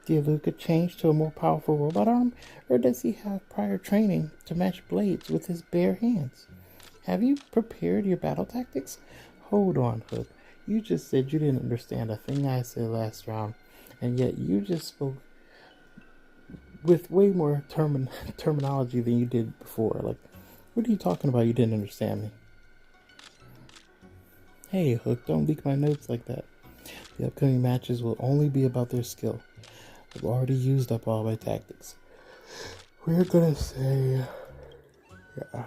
Did Luca change to a more powerful robot arm, or does he have prior training to match blades with his bare hands? Have you prepared your battle tactics? Hold on, Hook. You just said you didn't understand a thing I said last round, and yet you just spoke with way more terminology than you did before. Like, what are you talking about? You didn't understand me. Hey, Hook, don't leak my notes like that. The upcoming matches will only be about their skill. I've already used up all my tactics. We're gonna say... yeah.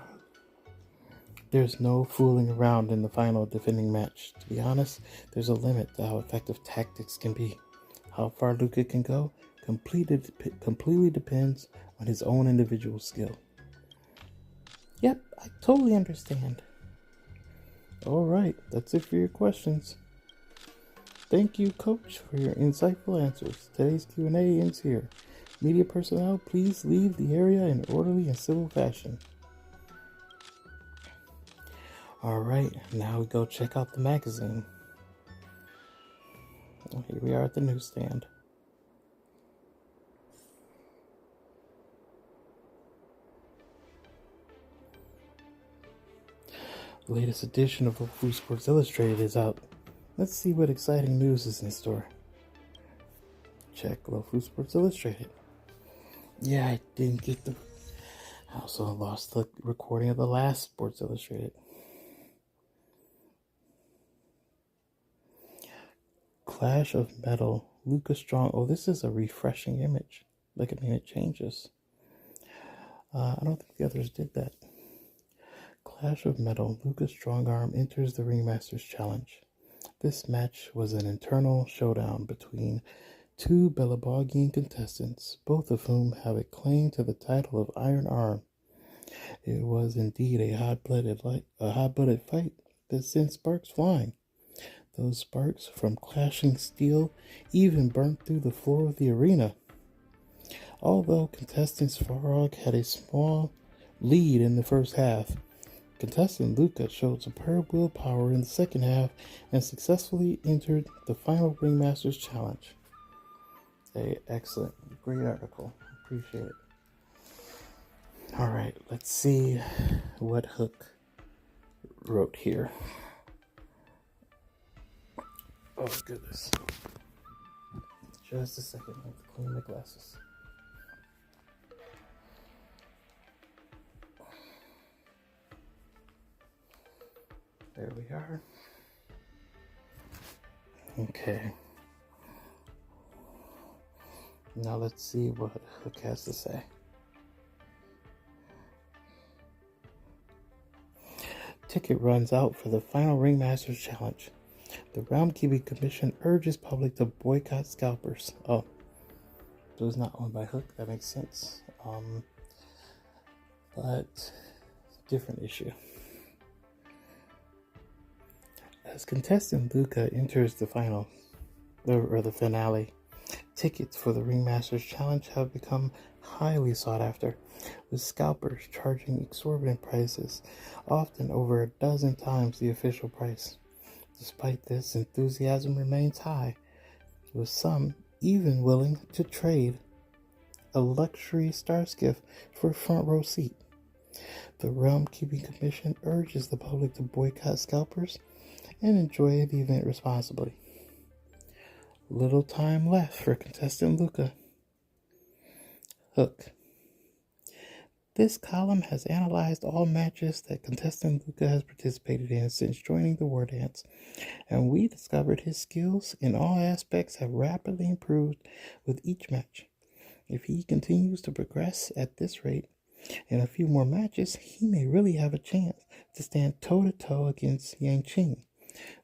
There's no fooling around in the final defending match. To be honest, there's a limit to how effective tactics can be. How far Luca can go completely depends on his own individual skill. Yep, I totally understand. Alright, that's it for your questions. Thank you, Coach, for your insightful answers. Today's Q&A ends here. Media personnel, please leave the area in orderly and civil fashion. Alright, now we go check out the magazine. Here we are at the newsstand. The latest edition of Lofu Sports Illustrated is out. Let's see what exciting news is in store. Check Lofu Sports Illustrated. Yeah, I didn't get the... I also lost the recording of the last Sports Illustrated. Clash of Metal. Luca Strong. Oh, this is a refreshing image. Look, I mean, it changes. I don't think the others did that. Clash of Metal. Luca Strongarm enters the Ringmasters Challenge. This match was an internal showdown between two Belabogian contestants, both of whom have a claim to the title of Iron Arm. It was indeed a hot-blooded fight that sent sparks flying. Those sparks from clashing steel even burnt through the floor of the arena. Although contestant Svarog had a small lead in the first half, contestant Luca showed superb willpower in the second half and successfully entered the final Ringmasters Challenge. Excellent. Great article. Appreciate it. Alright, let's see what Hook wrote here. Oh, goodness. Just a second. I have to clean my glasses. There we are. Okay. Now let's see what Hook has to say. Ticket runs out for the final Ringmasters Challenge. The Roundkeeping Commission urges public to boycott scalpers. Oh, so it's not owned by Hook. That makes sense. But different issue. As contestant Luca enters the final, or the finale, tickets for the Ringmasters Challenge have become highly sought after, with scalpers charging exorbitant prices, often over a dozen times the official price. Despite this, enthusiasm remains high, with some even willing to trade a luxury star skiff for a front row seat. The Realm Keeping Commission urges the public to boycott scalpers and enjoy the event responsibly. Little time left for contestant Luca. Hook. This column has analyzed all matches that contestant Luca has participated in since joining the Wardance, and we discovered his skills in all aspects have rapidly improved with each match. If he continues to progress at this rate, in a few more matches, he may really have a chance to stand toe-to-toe against Yang Qing.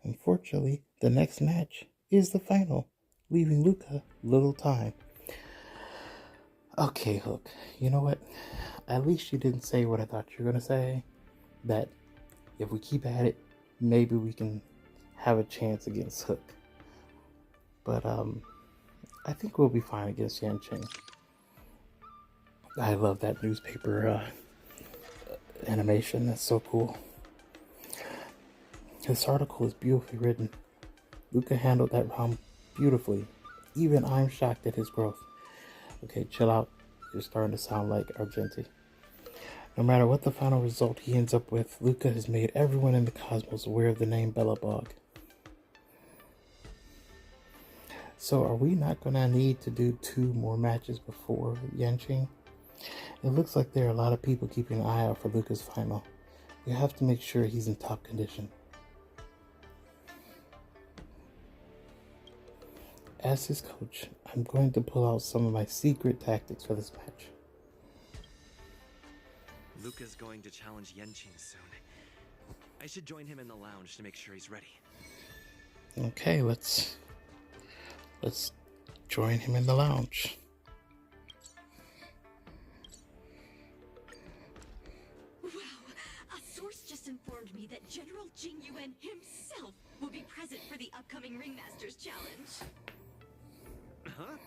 Unfortunately, the next match is the final, leaving Luca little time. Okay, Hook, you know what? At least you didn't say what I thought you were going to say, that if we keep at it, maybe we can have a chance against Hook. But I think we'll be fine against Yan Qing. I love that newspaper animation. That's so cool. This article is beautifully written. Luca handled that round beautifully. Even I'm shocked at his growth. Okay, chill out. You're starting to sound like Argenti. No matter what the final result he ends up with, Luca has made everyone in the cosmos aware of the name Bellabog. So are we not going to need to do 2 more matches before Yanqing? It looks like there are a lot of people keeping an eye out for Luca's final. We have to make sure he's in top condition. As his coach, I'm going to pull out some of my secret tactics for this match. Luca's going to challenge Yenqing soon. I should join him in the lounge to make sure he's ready. Okay, let's join him in the lounge. Wow, a source just informed me that General Jing Yuan himself will be present for the upcoming Ringmasters Challenge. Huh?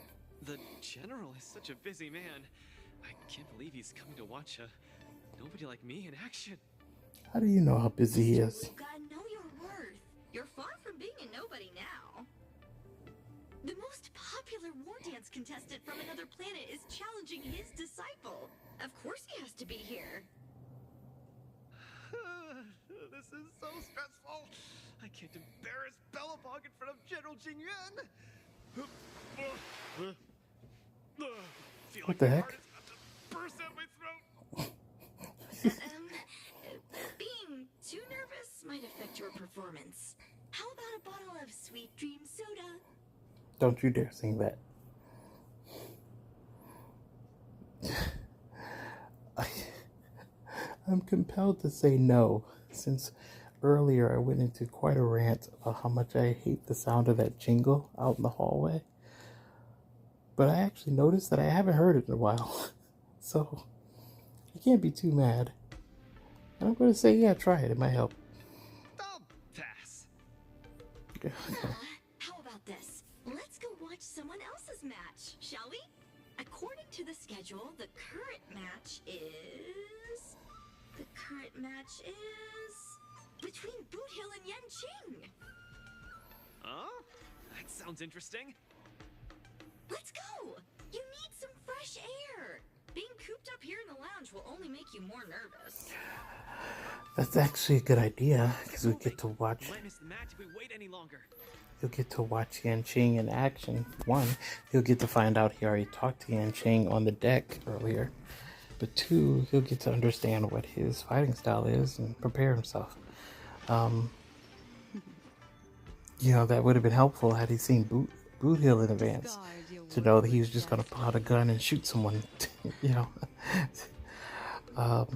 The General is such a busy man. I can't believe he's coming to watch a nobody like me in action. How do you know how busy he is? Luca, know your worth. You're far from being a nobody now. The most popular Wardance contestant from another planet is challenging his disciple. Of course he has to be here. This is so stressful. I can't embarrass Bellabog in front of General Jing Yuan. What the heck? Burst out my throat. Being too nervous might affect your performance. How about a bottle of Sweet Dream soda? Don't you dare sing that. I'm compelled to say no, since earlier I went into quite a rant about how much I hate the sound of that jingle out in the hallway. But I actually noticed that I haven't heard it in a while, so I can't be too mad. And I'm going to say, yeah, try it. It might help. I'll pass. How about this? Let's go watch someone else's match, shall we? According to the schedule, the current match is between Boot Hill and Yenqing. Huh? That sounds interesting. Let's go! You need some fresh air. Being cooped up here in the lounge will only make you more nervous. That's actually a good idea, because we get to watch. We might miss the match if we wait any longer. You'll get to watch Yanqing in action. One, you'll get to find out he already talked to Yanqing on the deck earlier. But two, he'll get to understand what his fighting style is and prepare himself. That would have been helpful had he seen Boot Hill in advance to know that he was just going to pull out a gun and shoot someone,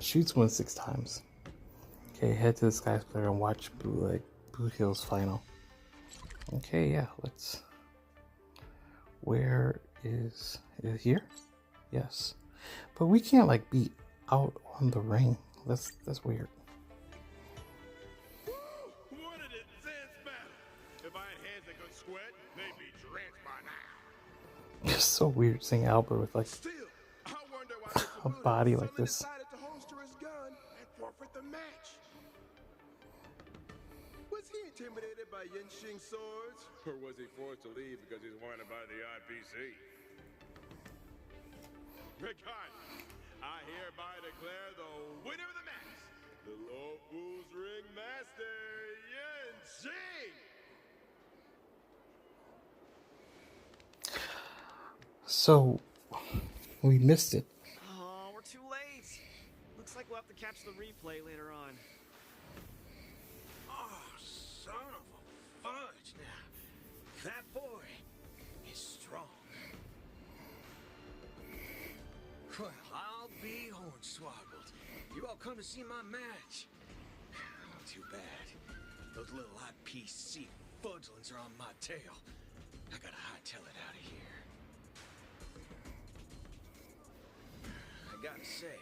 shoot someone 6 times. Okay, head to the Sky Splitter and watch Boot Hill's final. Okay, yeah, let's... Where is it here? Yes. But we can't, be out on the ring. That's weird. What an intense battle! If I had hands that could sweat, they'd be drenched by now. It's so weird seeing Albert with, Still, I wonder why a body like this. decided to holster his gun and forfeit the match. Was he intimidated by Yenqing's swords? Or was he forced to leave because he's wanted by the IPC? Regardless, I hereby declare the winner of the match, the Low Fools Ringmaster, Yenqing! So, we missed it. Oh, we're too late. play later on. Oh, son of a fudge. Now, that boy is strong. Well, I'll be hornswoggled. You all come to see my match. Too bad. Those little IPC fudglings are on my tail. I gotta hightail it out of here. I gotta say,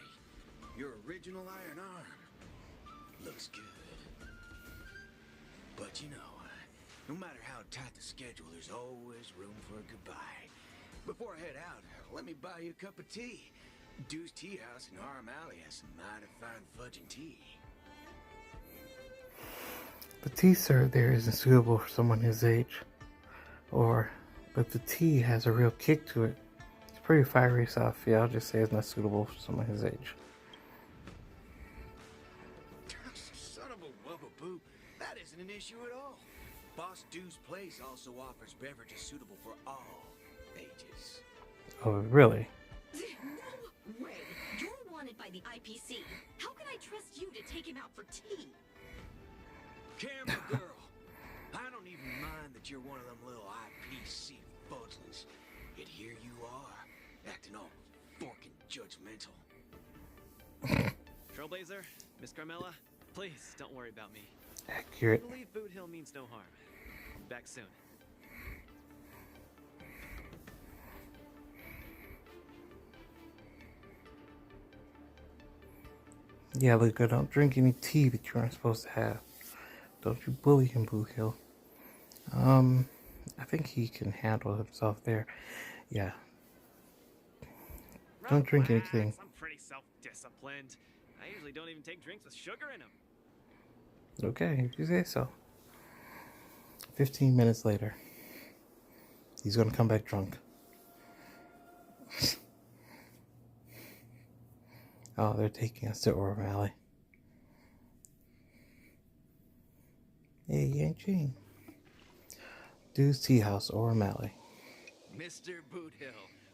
your original iron arm looks good. But you know, no matter how tight the schedule, there's always room for a goodbye. Before I head out, let me buy you a cup of tea. Dew's Tea House in Arm Alley has some mighty fine fudge and tea. The tea served there isn't suitable for someone his age. But the tea has a real kick to it. It's pretty fiery stuff. Yeah, I'll just say it's not suitable for someone his age. Son of a wubbaboo, that isn't an issue at all. Boss Dew's Place also offers beverages suitable for all ages. Oh, really? No way. You're wanted by the IPC. How can I trust you to take him out for tea? Camera girl, I don't even mind that you're one of them little IPC fudglings. Yet here you are, acting all forking judgmental. Trailblazer, Miss Carmella, please don't worry about me. Accurate. I believe Boot Hill means no harm. Back soon. Yeah, Luca, don't drink any tea that you aren't supposed to have. Don't you bully him, Boot Hill. I think he can handle himself there. Yeah. Don't drink anything. I'm pretty self-disciplined. I usually don't even take drinks with sugar in them. Okay, if you say so. 15 minutes later. He's gonna come back drunk. Oh, they're taking us to Orm Alley. Hey, Yang Ching. Dew's Tea House, Orm Alley. Mr. Boot Hill,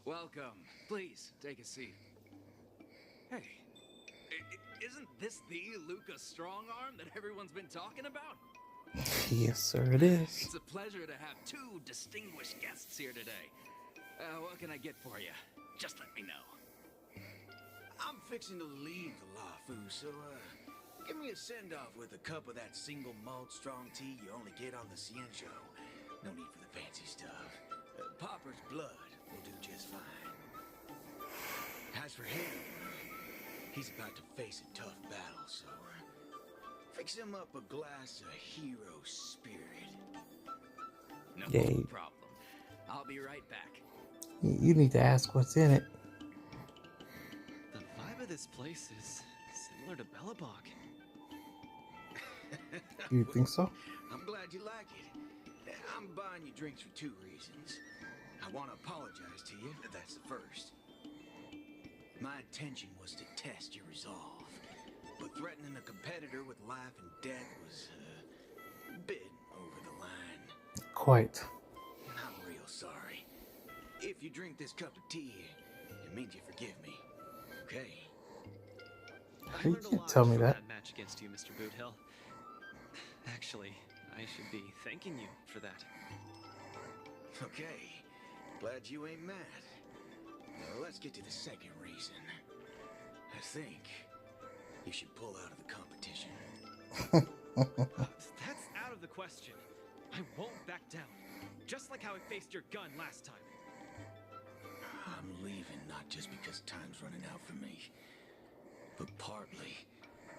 welcome. Please, take a seat. Hey, isn't this the Luca Strongarm that everyone's been talking about? Yes, sir, it is. It's a pleasure to have two distinguished guests here today. What can I get for you? Just let me know. I'm fixing to leave the LaFu, so, give me a send-off with a cup of that single malt strong tea you only get on the Cien show. No need for the fancy stuff. Popper's blood will do just fine. As for him, he's about to face a tough battle, so, fix him up a glass of hero spirit. No Yay. problem. I'll be right back. You need to ask what's in it. The vibe of this place is similar to Bellabog. You think so? I'm glad you like it. I'm buying you drinks for two reasons. I want to apologize to you, that's the first. My intention was to test your resolve, but threatening a competitor with life and death was a bit over the line. Quite. I'm real sorry. If you drink this cup of tea, it means you forgive me, okay? I You learned a can't lot tell me from that. match against you, Mr. Boot Hill. Actually, I should be thanking you for that. Okay, glad you ain't mad. Now let's get to the second reason. I think you should pull out of the competition. That's out of the question. I won't back down. Just like how I faced your gun last time. I'm leaving not just because time's running out for me, but partly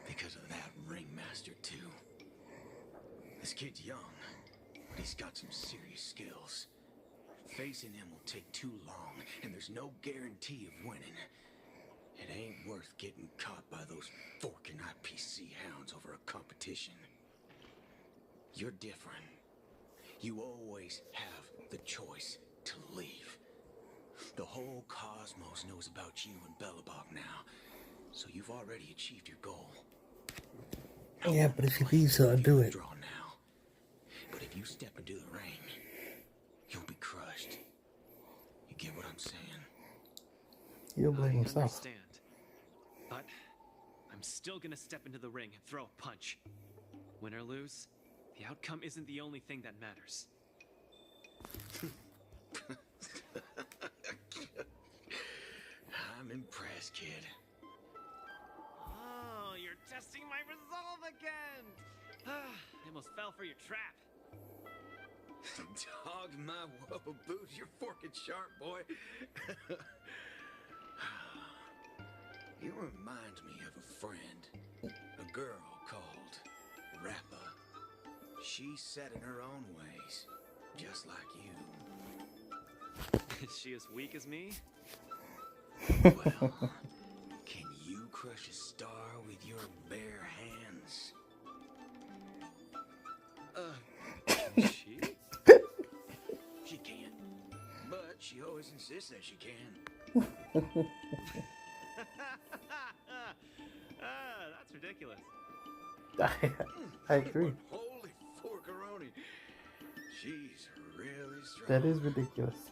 because of that ringmaster too. This kid's young, but he's got some serious skills. Facing him will take too long, and there's no guarantee of winning. It ain't worth getting caught by those forking IPC hounds over a competition. You're different. You always have the choice to leave. The whole cosmos knows about you and Bellabog now, so you've already achieved your goal. Yeah, but if he leaves, he'll do it. Draw now. But if you step into the ring, you'll be crushed. You get what I'm saying? He'll blame I himself. understand. But I'm I'm still gonna step into the ring and throw a punch. Win or lose, the outcome isn't the only thing that matters. I'm impressed, kid. Oh, you're testing my resolve again! I almost fell for your trap. Dog my woe, Boot, you're forking sharp, boy. You remind me of a friend. A girl called Rappa. She's set in her own ways, just like you. Is she as weak as me? Well, can you crush a star with your bare hands? Can she? She can, but she always insists that she can. That's ridiculous. I agree. Holy forkaroni. She's really strong. That is ridiculous.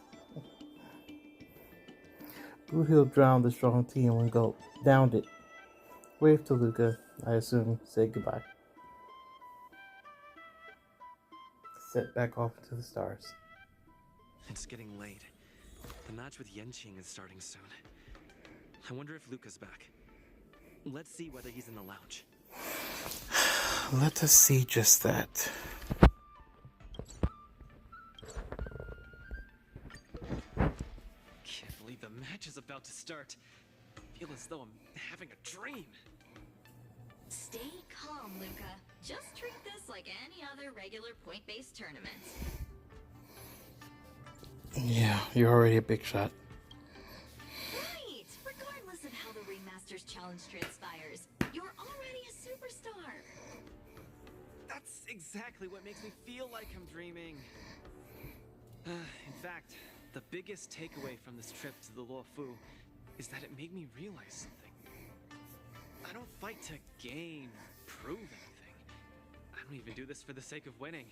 Blue Hill drowned the strong tea in one gulp. Downed it. Waved to Luca. I assume said goodbye. Set back off into the stars. It's getting late. The match with Yenqing is starting soon. I wonder if Luca's back. Let's see whether he's in the lounge. Let us see just that. Can't believe the match is about to start. I feel as though I'm having a dream. Stay calm, Luca. Just treat this like any other regular point-based tournament. Yeah, you're already a big shot. Right! Regardless of how the Ringmaster's challenge transpires, you're already a superstar. That's exactly what makes me feel like I'm dreaming. In fact, the biggest takeaway from this trip to the Luofu is that it made me realize something. I don't fight to gain or prove anything. I don't even do this for the sake of winning.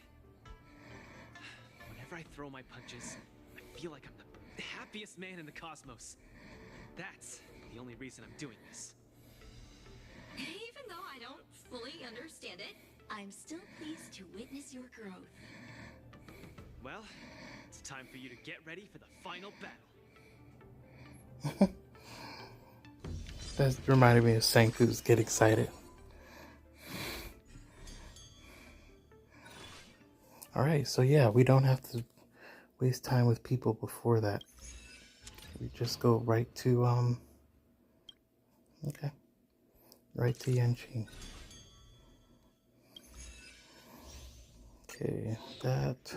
Whenever I throw my punches, I feel like I'm the happiest man in the cosmos. That's the only reason I'm doing this. Even though I don't fully understand it, I'm still pleased to witness your growth. Well, it's time for you to get ready for the final battle. That reminded me of Senku's Get Excited. Alright, so yeah, we don't have to waste time with people before that. We just go right to, okay. Right to Yenqing. Okay, that.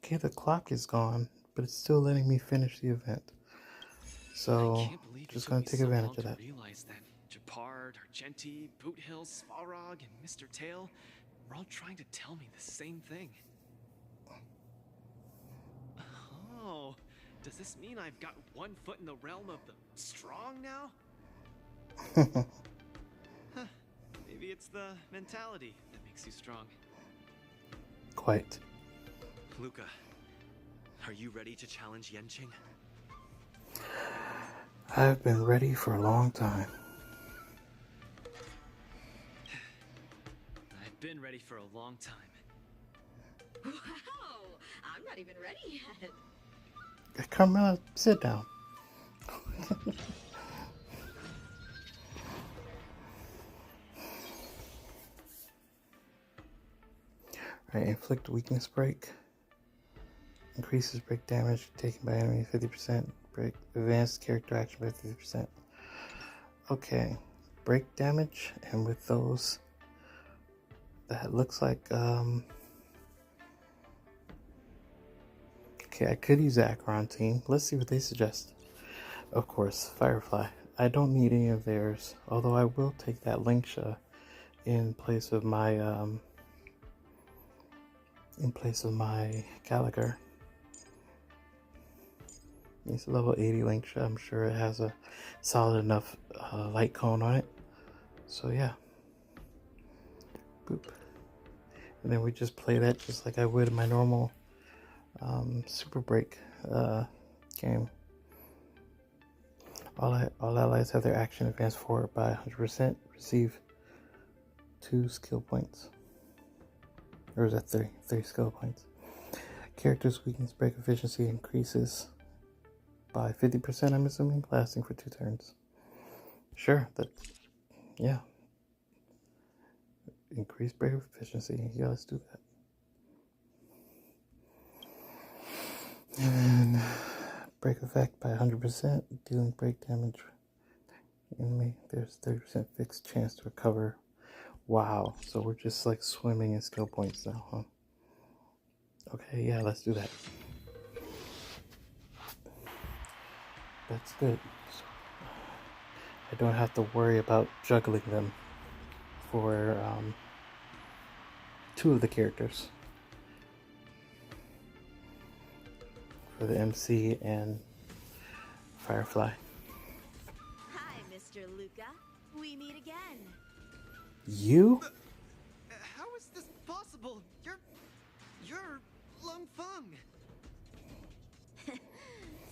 Okay, the clock is gone, but it's still letting me finish the event. So, just gonna take advantage of that. Realize that Japard, Argenti, Boot Hill, Svarog, and Mr. Tail are all trying to tell me the same thing. Oh, does this mean I've got one foot in the realm of the strong now? Huh, maybe it's the mentality that makes you strong. Quite. Luca, are you ready to challenge Yenqing? I've been ready for a long time. I've been ready for a long time. Wow! I'm not even ready yet. Carmela, sit down. Alright, inflict weakness break. Increases break damage taken by enemy 50%. Break advanced character action by 50%. Okay, break damage, and with those, that looks like okay, I could use the Acheron team. Let's see what they suggest. Of course, Firefly. I don't need any of theirs, although I will take that Linksha in place of my Gallagher. It's a level 80 Linksha. I'm sure it has a solid enough light cone on it. So yeah. Boop. And then we just play that just like I would in my normal super break Game. All allies have their action advanced forward by 100%. Receive 2 skill points. Or is that 3? 3 skill points. Character's weakness break efficiency increases by 50%, I'm assuming, lasting for 2 turns. Sure, yeah. Increase break efficiency. Yeah, let's do that. And then break effect by 100%, dealing break damage. Enemy, there's 30% fixed chance to recover. Wow, so we're just like swimming in skill points now, huh? Okay, yeah, let's do that. That's good. So I don't have to worry about juggling them for 2 of the characters. For the MC and Firefly. Hi, Mr. Luca. We meet again. You? How is this possible? You're Lung Feng.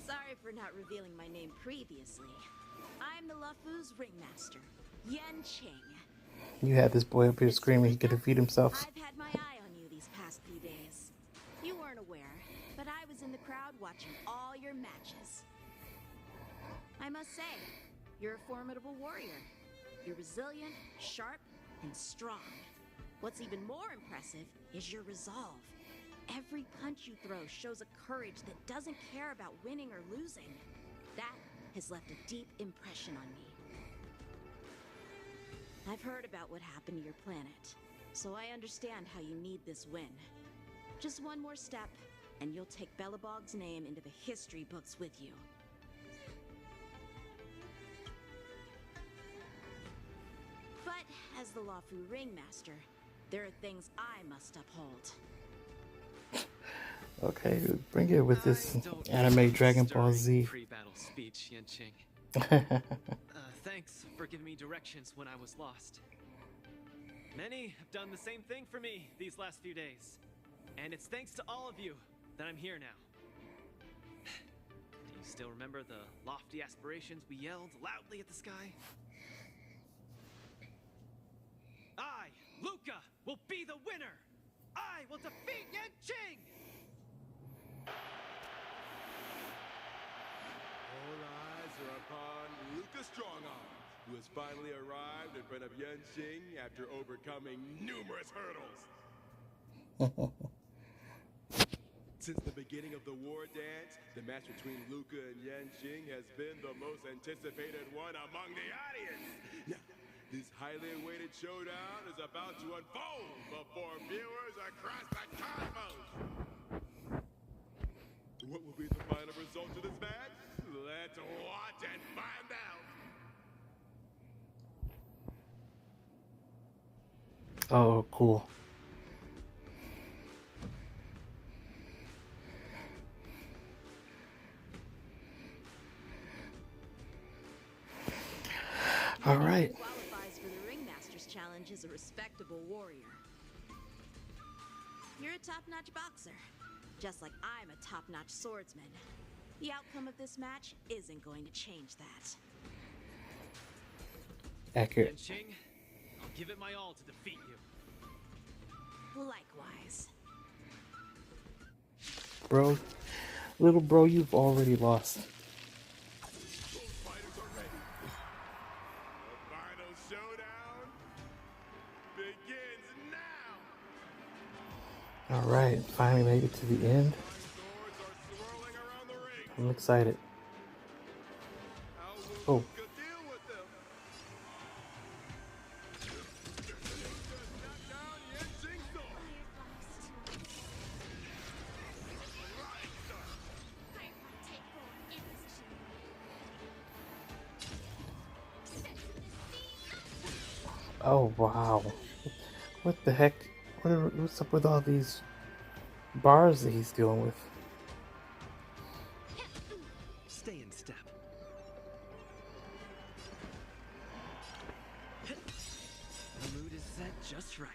Sorry for not revealing my name previously. I'm the Luofu's ringmaster, Yan Qing. You had this boy up here screaming he could defeat himself. I've had my eye on you these past few days. You weren't aware, but I was in the crowd watching all your matches. I must say, you're a formidable warrior. You're resilient, sharp, and strong. What's even more impressive is your resolve. Every punch you throw shows a courage that doesn't care about winning or losing. That has left a deep impression on me. I've heard about what happened to your planet, so I understand how you need this win. Just one more step, and you'll take Belobog's name into the history books with you. But as the Luofu Ringmaster, there are things I must uphold. Okay, bring it with this anime Dragon Ball Z. Pre-battle speech, Yan Qing. Thanks for giving me directions when I was lost. Many have done the same thing for me these last few days. And it's thanks to all of you that I'm here now. Do you still remember the lofty aspirations we yelled loudly at the sky? I, Luca, will be the winner! I will defeat Yan Qing! All eyes are upon Luca Strongarm, who has finally arrived in front of Yan Qing after overcoming numerous hurdles. Since the beginning of the Wardance, the match between Luca and Yan Qing has been the most anticipated one among the audience. Now, this highly awaited showdown is about to unfold before viewers across the cosmos. What will be the final result of this match? Let's watch and find out. Oh, cool. All right. Who qualifies for the Ringmaster's Challenge is a respectable warrior. You're a top-notch boxer, just like I'm a top-notch swordsman. The outcome of this match isn't going to change that. Accurate. Yan Qing, I'll give it my all to defeat you. Likewise. Bro, little bro, you've already lost. Both fighters are ready. The final showdown begins now. All right, finally made it to the end. Swords are swirling around the ring. I'm excited. How will Oh. Luca deal with them? Knock down Yan Qing's sword. Oh, wow. What the heck? What's up with all these bars that he's dealing with? Stay in step. The mood is set just right.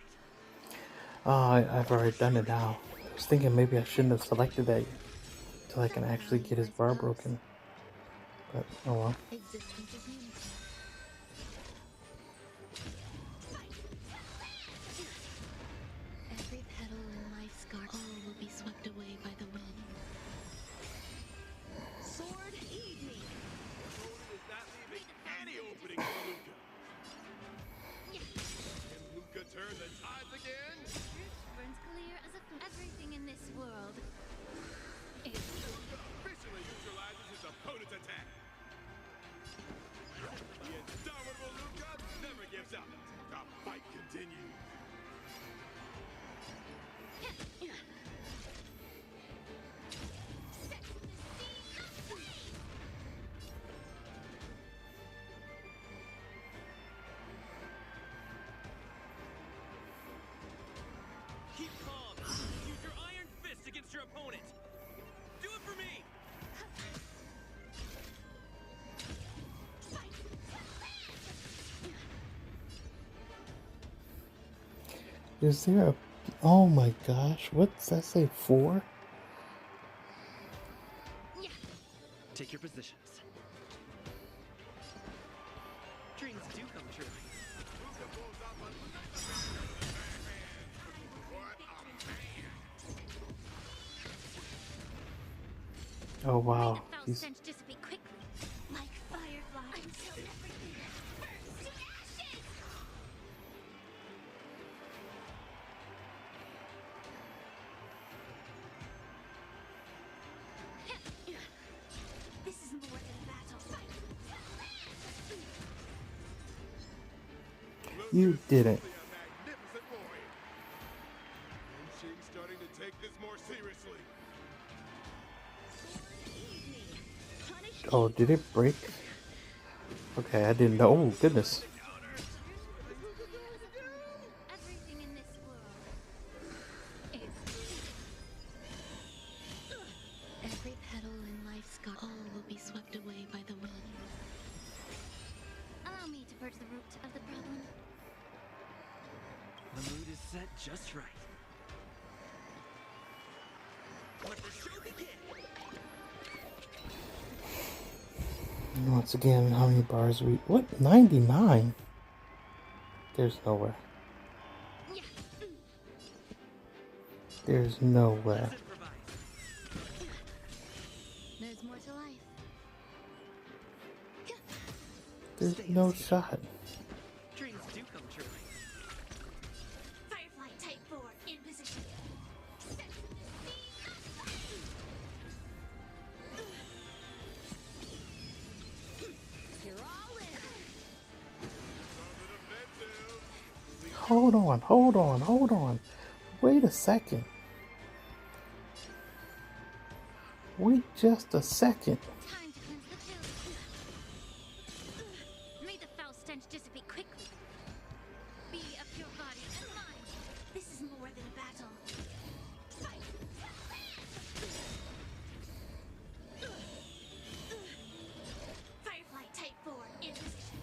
Oh, I've already done it now. I was thinking maybe I shouldn't have selected that yet. till I can actually get his bar broken. But oh well. Existence is unity. Every petal in life's garden, all will be swept away by the wind. Sword, heed me. Opponent is not leaving any opening for Luca. Can Luca turn the tides again? Burns clear as a everything in this world is Officially neutralizes his opponent's attack. The indomitable Luca never gives up. The fight continues. Keep calm. Use your iron fist against your opponent. Do it for me. Is there a... Oh my gosh, what's that say? 4? Take your positions. Dreams do come true. Luca pulls off a what a man. Oh wow. the foul He's... stench dissipate quickly, like fireflies. Until everything burns to ashes. This is more than a battle. You didn't. Truly a magnificent warrior. And she's starting to take this more seriously. Oh, did it break? Okay, I didn't know. Oh goodness. Everything in this world is Every petal in life's garden, all will be swept away by the wind. allow me to purge the root of the problem. The mood is set just right. Let the show begin. Once again, how many bars we... What? 99? There's nowhere. There's nowhere. Improvise. There's more to life. There's no shot. Dreams do come true. Firefly Type 4 in position. You're all in. Hold on, hold on, hold on. Wait a second. Wait just a second. Time to cleanse the field. May the foul stench dissipate quickly. Be a pure body and mind. This is more than a battle. Fight! Firefly Type 4 in position.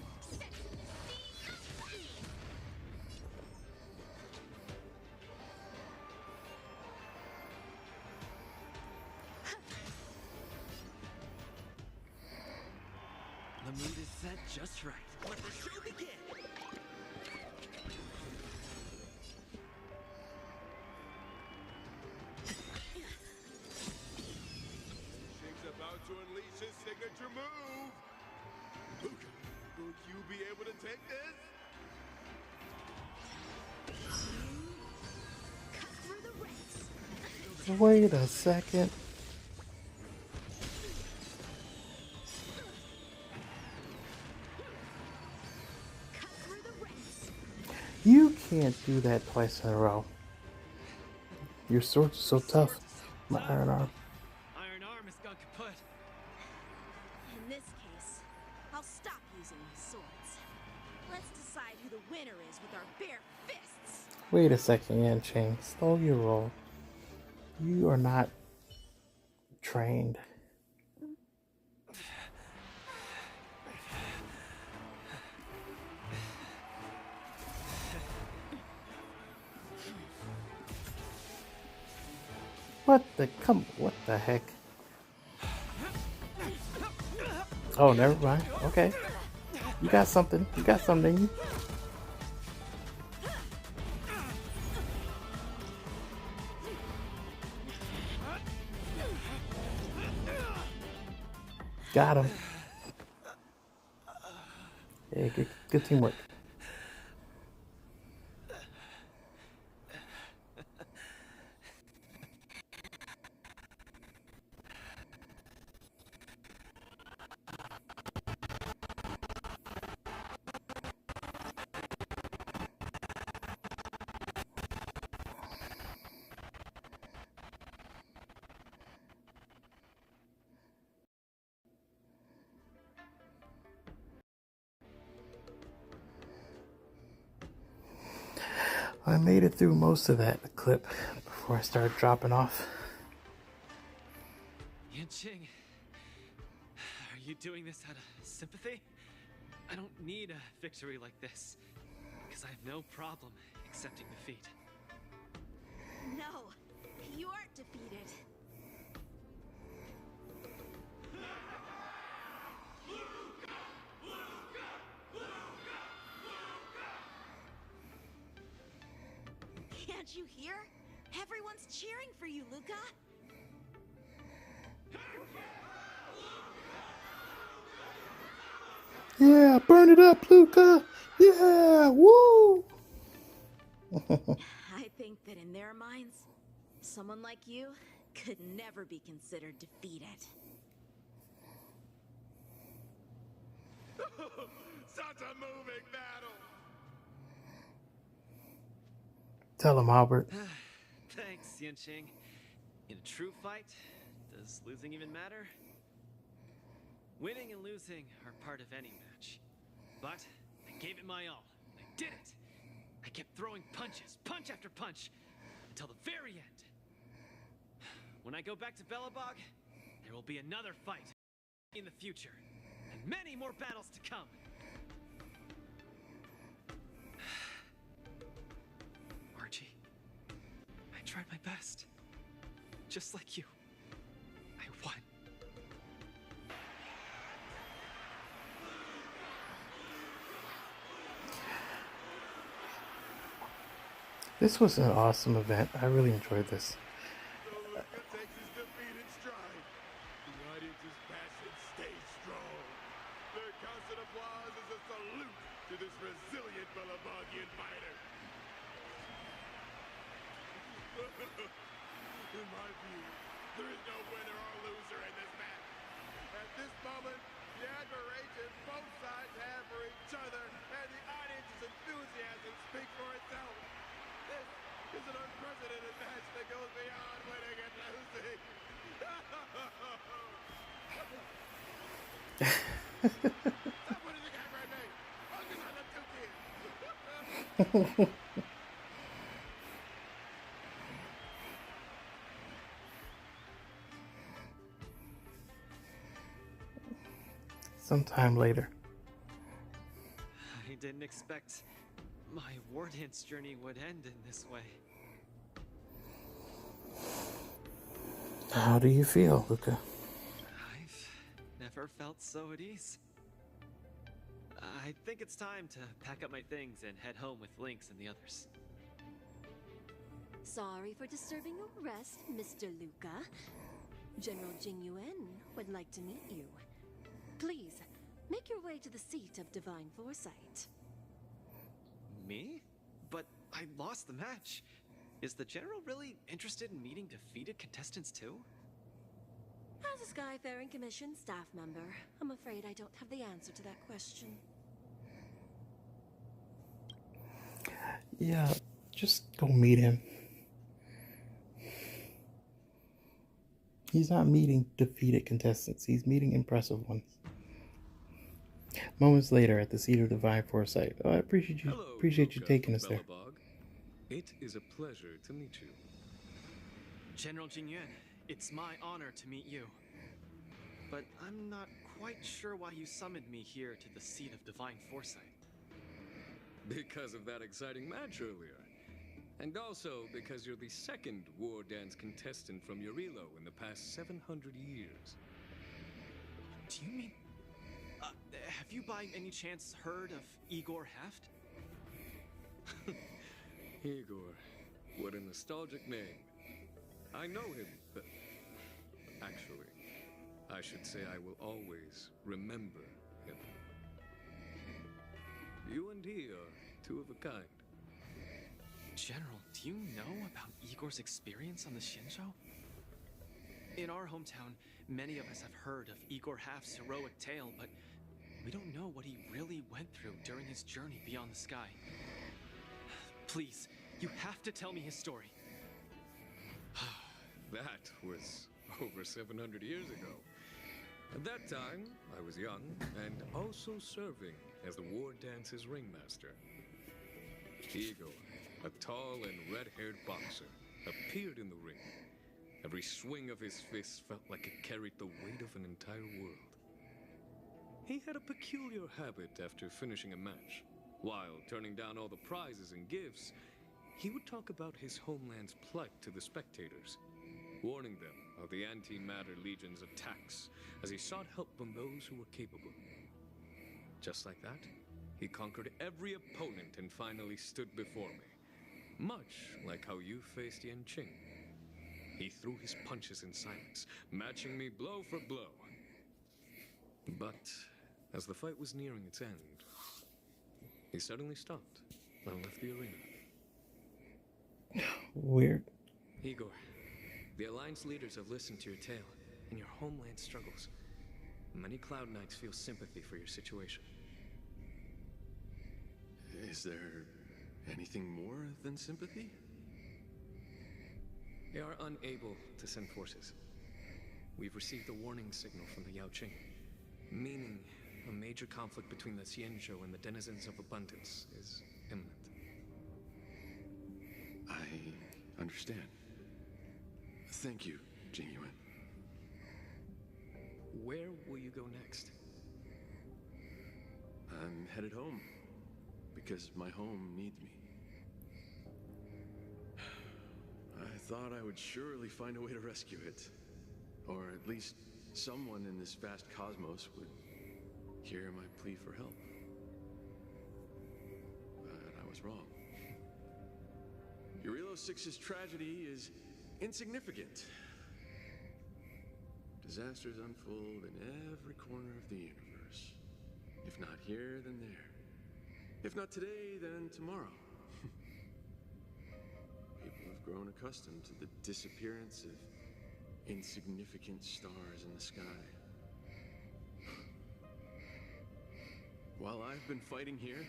The mood is set just right. Let the show begin. She's about to unleash his signature move. Luca, will you be able to take this? Cut through the ranks. Wait a second. Cut through the ranks. You can't do that twice in a row. Your sword's so tough. My iron arm. Iron arm has gone kaput. In this case, I'll stop using my swords. Let's decide who the winner is with our bare fists. Wait a second, Yan Ching. Slow your roll. You are not trained. What the heck? Oh, never mind. Okay. You got something. You got something in you. Got him. Yeah, good teamwork. I made it through most of that clip before I started dropping off. Yanqing, are you doing this out of sympathy? I don't need a victory like this, because I have no problem accepting defeat. No, you aren't defeated. Can't you hear? Everyone's cheering for you, Luca. Yeah, burn it up, Luca. Yeah, woo. I think that in their minds, someone like you could never be considered defeated. Such a moving battle. Tell him, Albert. Thanks, Yanqing. In a true fight, does losing even matter? Winning and losing are part of any match. But I gave it my all. I did it! I kept throwing punches, punch after punch, until the very end. When I go back to Belobog, there will be another fight in the future, and many more battles to come. Archie, I tried my best. Just like you. I won. This was an awesome event. I really enjoyed this. So Luca takes his defeat in stride. The audience's passion stays strong. Their constant applause is a salute to this resilient Belabogian fighter. In my view, there is no winner or loser in this match. At this moment, the admiration both sides have for each other and the audience's enthusiasm speak for itself. This is an unprecedented match that goes beyond winning and losing. Stop putting the camera at me. Focus on the two kids. Sometime later. I didn't expect my Wardance journey would end in this way. How do you feel, Luca? I've never felt so at ease. I think it's time to pack up my things and head home with Lynx and the others. Sorry for disturbing your rest, Mr. Luca. General Jing Yuan would like to meet you. Please, make your way to the seat of Divine Foresight. Me? But I lost the match. Is the General really interested in meeting defeated contestants too? As a Skyfaring Commission staff member, I'm afraid I don't have the answer to that question. Yeah, just go meet him. He's not meeting defeated contestants. He's meeting impressive ones. Moments later, at the seat of Divine Foresight. Oh, I appreciate you. Hello, Appreciate you Luca taking from us there. Belobog. It is a pleasure to meet you. General Jing Yuan, it's my honor to meet you. But I'm not quite sure why you summoned me here to the seat of Divine Foresight. Because of that exciting match earlier. And also because you're the second Wardance contestant from Yorilo in the past 700 years. Do you mean have you by any chance heard of Igor Heft? Igor, what a nostalgic name. I know him, but actually, I should say I will always remember him. You and he are two of a kind. General, do you know about Igor's experience on the Shinjo? In our hometown, many of us have heard of Igor Half's heroic tale, but we don't know what he really went through during his journey beyond the sky. Please, you have to tell me his story. That was over 700 years ago. At that time, I was young and also serving as the Wardance's ringmaster. Igor, a tall and red-haired boxer, appeared in the ring. Every swing of his fist felt like it carried the weight of an entire world. He had a peculiar habit after finishing a match. While turning down all the prizes and gifts, he would talk about his homeland's plight to the spectators, warning them of the Antimatter Legion's attacks as he sought help from those who were capable. Just like that, he conquered every opponent and finally stood before me, much like how you faced Yan Qing. He threw his punches in silence, matching me blow for blow. But as the fight was nearing its end, he suddenly stopped and left the arena. Weird. Igor, the Alliance leaders have listened to your tale and your homeland struggles. Many Cloud Knights feel sympathy for your situation. Is there anything more than sympathy? They are unable to send forces. We've received a warning signal from the Yao Qing, meaning a major conflict between the Xianzhou and the denizens of abundance is imminent. I understand. Thank you, Jingyuan. Where will you go next? I'm headed home, because my home needs me. I thought I would surely find a way to rescue it. Or at least someone in this vast cosmos would hear my plea for help. But I was wrong. Eurilo 6's tragedy is insignificant. Disasters unfold in every corner of the universe. If not here, then there. If not today, then tomorrow. People have grown accustomed to the disappearance of insignificant stars in the sky. While I've been fighting here,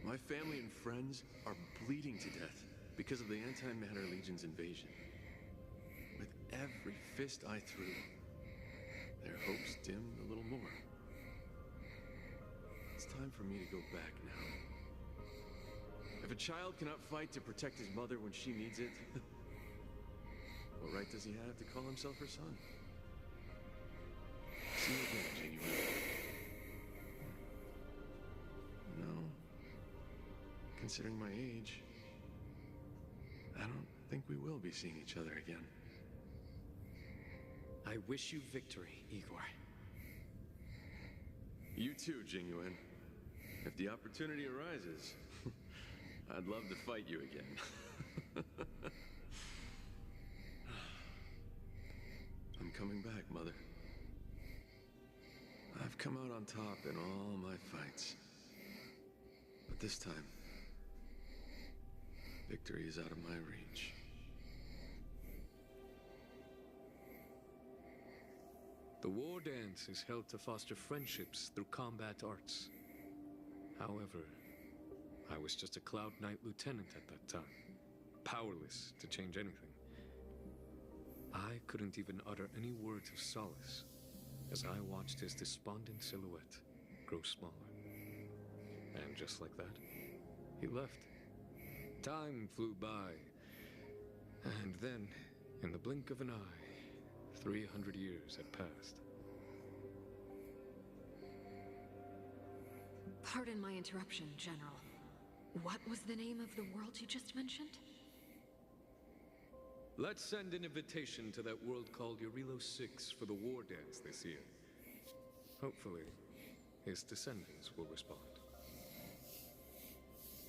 my family and friends are bleeding to death because of the Antimatter Legion's invasion. With every fist I threw, their hopes dimmed a little more. It's time for me to go back now. If a child cannot fight to protect his mother when she needs it, what right does he have to call himself her son? See you again, Genuine. No. Considering my age, I don't think we will be seeing each other again. I wish you victory, Igor. You too, Jingyuan. If the opportunity arises, I'd love to fight you again. I'm coming back, Mother. I've come out on top in all my fights. But this time, victory is out of my reach. The war dance is held to foster friendships through combat arts. However, I was just a Cloud Knight lieutenant at that time, powerless to change anything. I couldn't even utter any words of solace as I watched his despondent silhouette grow smaller. And just like that, he left. Time flew by, and then, in the blink of an eye, 300 years had passed. Pardon my interruption, General. What was the name of the world you just mentioned? Let's send an invitation to that world called Eurilo 6 for the war dance this year. Hopefully, his descendants will respond.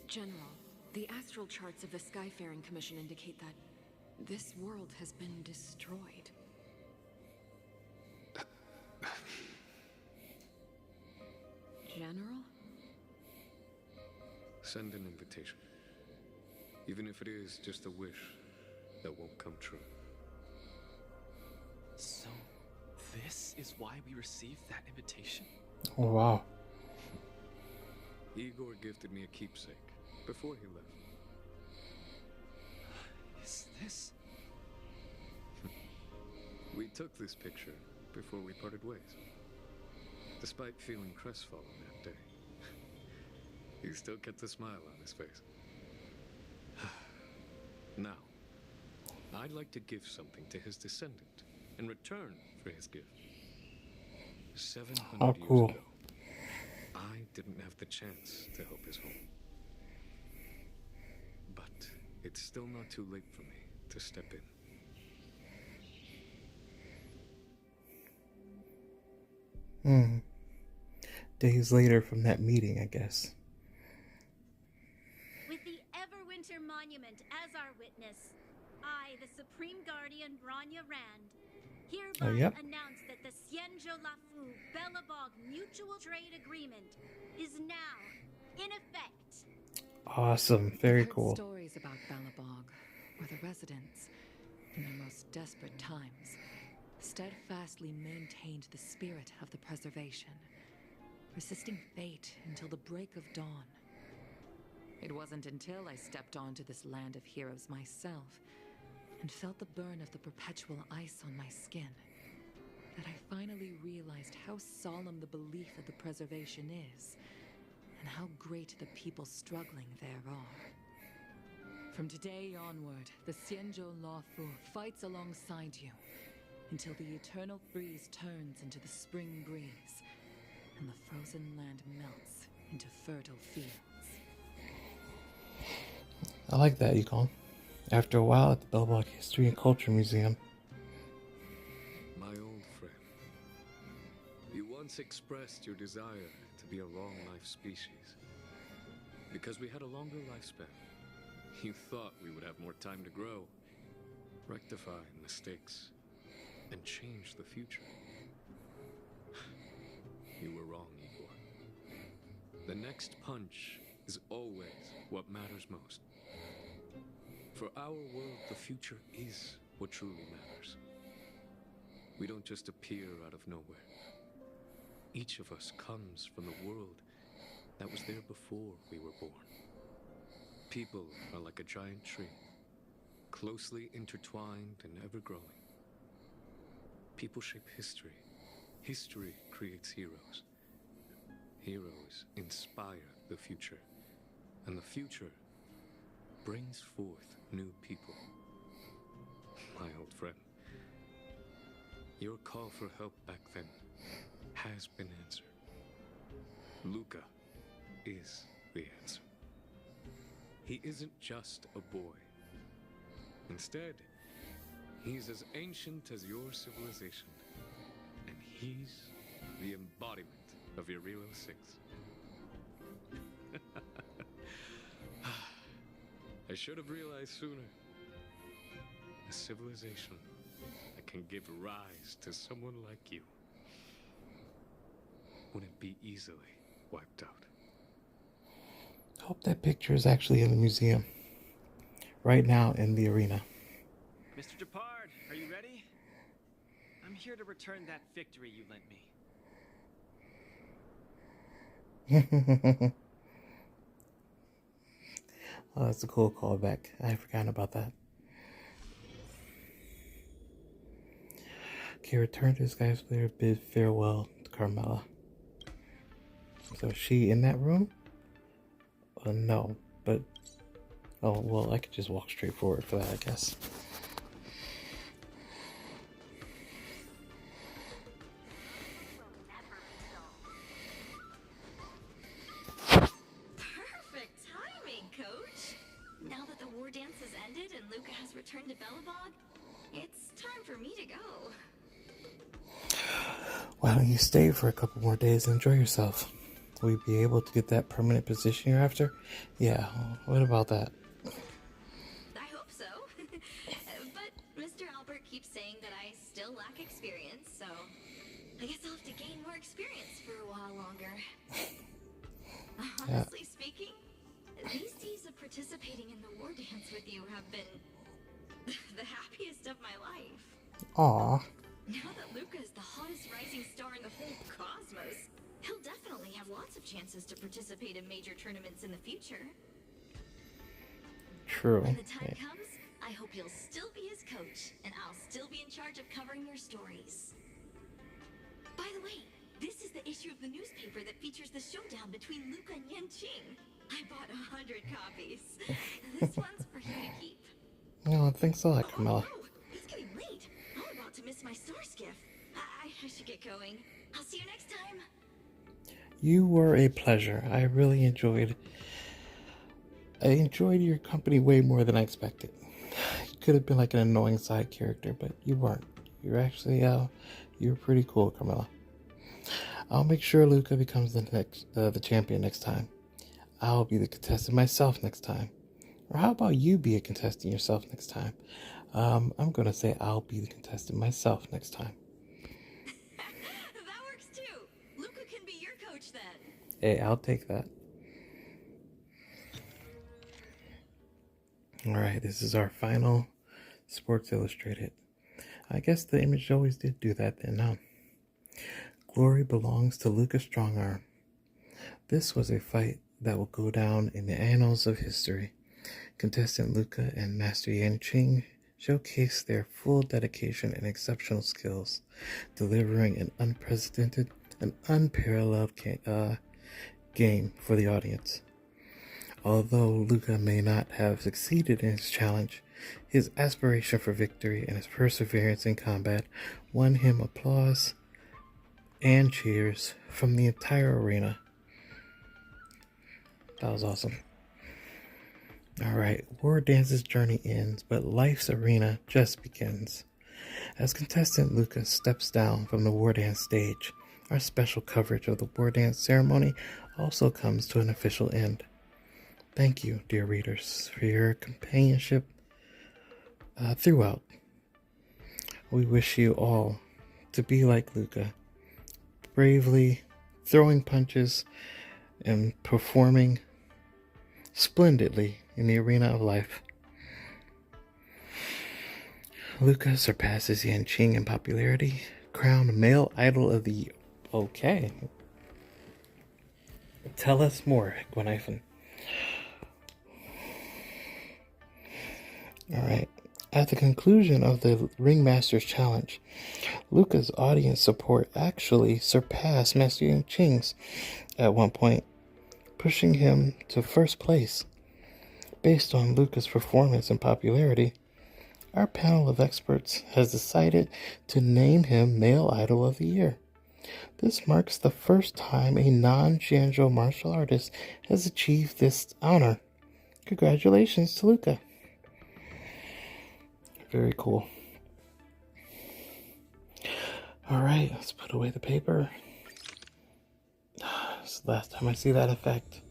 General, the astral charts of the Skyfaring Commission indicate that this world has been destroyed. General? Send an invitation. Even if it is just a wish that won't come true. So, this is why we received that invitation? Oh, wow. Igor gifted me a keepsake before he left. Is this... We took this picture before we parted ways. Despite feeling crestfallen that day, he still kept a smile on his face. Now, I'd like to give something to his descendant in return for his gift. 700 cool. years ago, I didn't have the chance to help his home. But it's still not too late for me to step in. Days later from that meeting, I guess. With the Everwinter Monument as our witness, I, the Supreme Guardian Rania Rand, hereby announce that the Xianzhou Lafu Belobog Mutual Trade Agreement is now in effect. Awesome. Very I've heard cool. Stories about Belobog, where the residents, in their most desperate times, steadfastly maintained the spirit of the preservation, resisting fate until the break of dawn. It wasn't until I stepped onto this land of heroes myself and felt the burn of the perpetual ice on my skin that I finally realized how solemn the belief of the preservation is and how great the people struggling there are. From today onward, the Xianzhou Lafu fights alongside you until the eternal freeze turns into the spring breeze and the frozen land melts into fertile fields. I like that, Yukon. After a while at the Belbog History and Culture Museum. My old friend, you once expressed your desire to be a long-life species. Because we had a longer lifespan, you thought we would have more time to grow, rectify mistakes, and change the future. You were wrong, Igor. The next punch is always what matters most. For our world, the future is what truly matters. We don't just appear out of nowhere. Each of us comes from the world that was there before we were born. People are like a giant tree, closely intertwined and ever-growing. People shape history. History creates heroes. Heroes inspire the future. And the future brings forth new people. My old friend, your call for help back then has been answered. Luca is the answer. He isn't just a boy. Instead, he's as ancient as your civilization. And he's the embodiment of your Hero 6. I should have realized sooner. A civilization that can give rise to someone like you wouldn't be easily wiped out. I hope that picture is actually in the museum. Right now in the arena. Mr. Depard, are you ready? I'm here to return that victory you lent me. Oh, that's a cool callback. I forgot about that. Okay, return to this guy's player, bid farewell to Carmela. So is she in that room? No, but... Oh, well, I could just walk straight forward for that, I guess. Perfect timing, Coach. Now that the war dance has ended and Luca has returned to Belobog, it's time for me to go. Wow, Why don't you stay for a couple more days and enjoy yourself? Will you be able to get that permanent position you're after? Yeah, what about that? I hope so. But Mr. Albert keeps saying that I still lack experience, so I guess I'll have to gain more experience for a while longer. Honestly speaking, these days of participating in the war dance with you have been the happiest of my life. Aw. Now that Luca is the hottest rising star in the whole cosmos, he'll definitely have lots of chances to participate in major tournaments in the future. True. When the time comes, I hope you'll still be his coach, and I'll still be in charge of covering your stories. By the way, this is the issue of the newspaper that features the showdown between Luca and Yanqing. I bought 100 copies. This one's for you to keep. No, thanks a lot, Carmela. Oh, it's getting late. I'm about to miss my star skiff. I should get going. I'll see you next time. You were a pleasure. I really enjoyed your company way more than I expected. You could have been like an annoying side character, but you weren't. You're actually, you're pretty cool, Carmela. I'll make sure Luca becomes the champion next time. I'll be the contestant myself next time. Or how about you be a contestant yourself next time? I'm going to say I'll be the contestant myself next time. That works too. Luca can be your coach then. Hey, I'll take that. Alright, this is our final Sports Illustrated. I guess the image always did do that then, huh? Glory belongs to Luca Strongarm. This was a fight that will go down in the annals of history. Contestant Luca and Master Yanqing showcased their full dedication and exceptional skills, delivering an unprecedented and unparalleled game for the audience. Although Luca may not have succeeded in his challenge, his aspiration for victory and his perseverance in combat won him applause and cheers from the entire arena. That was awesome. Alright, Wardance's journey ends, but life's arena just begins. As contestant Luca steps down from the Wardance stage, our special coverage of the Wardance ceremony also comes to an official end. Thank you, dear readers, for your companionship throughout. We wish you all to be like Luca, bravely throwing punches and performing splendidly in the arena of life. Luca surpasses Yanqing in popularity, crowned male idol of the year. Okay. Tell us more, Gwen-Iphon. Alright. At the conclusion of the Ringmaster's Challenge, Luca's audience support actually surpassed Master Yanqing's at one point, pushing him to first place. Based on Luca's performance and popularity, our panel of experts has decided to name him Male Idol of the Year. This marks the first time a non-Jianzhou martial artist has achieved this honor. Congratulations to Luca. Very cool. Alright, let's put away the paper. It's the last time I see that effect.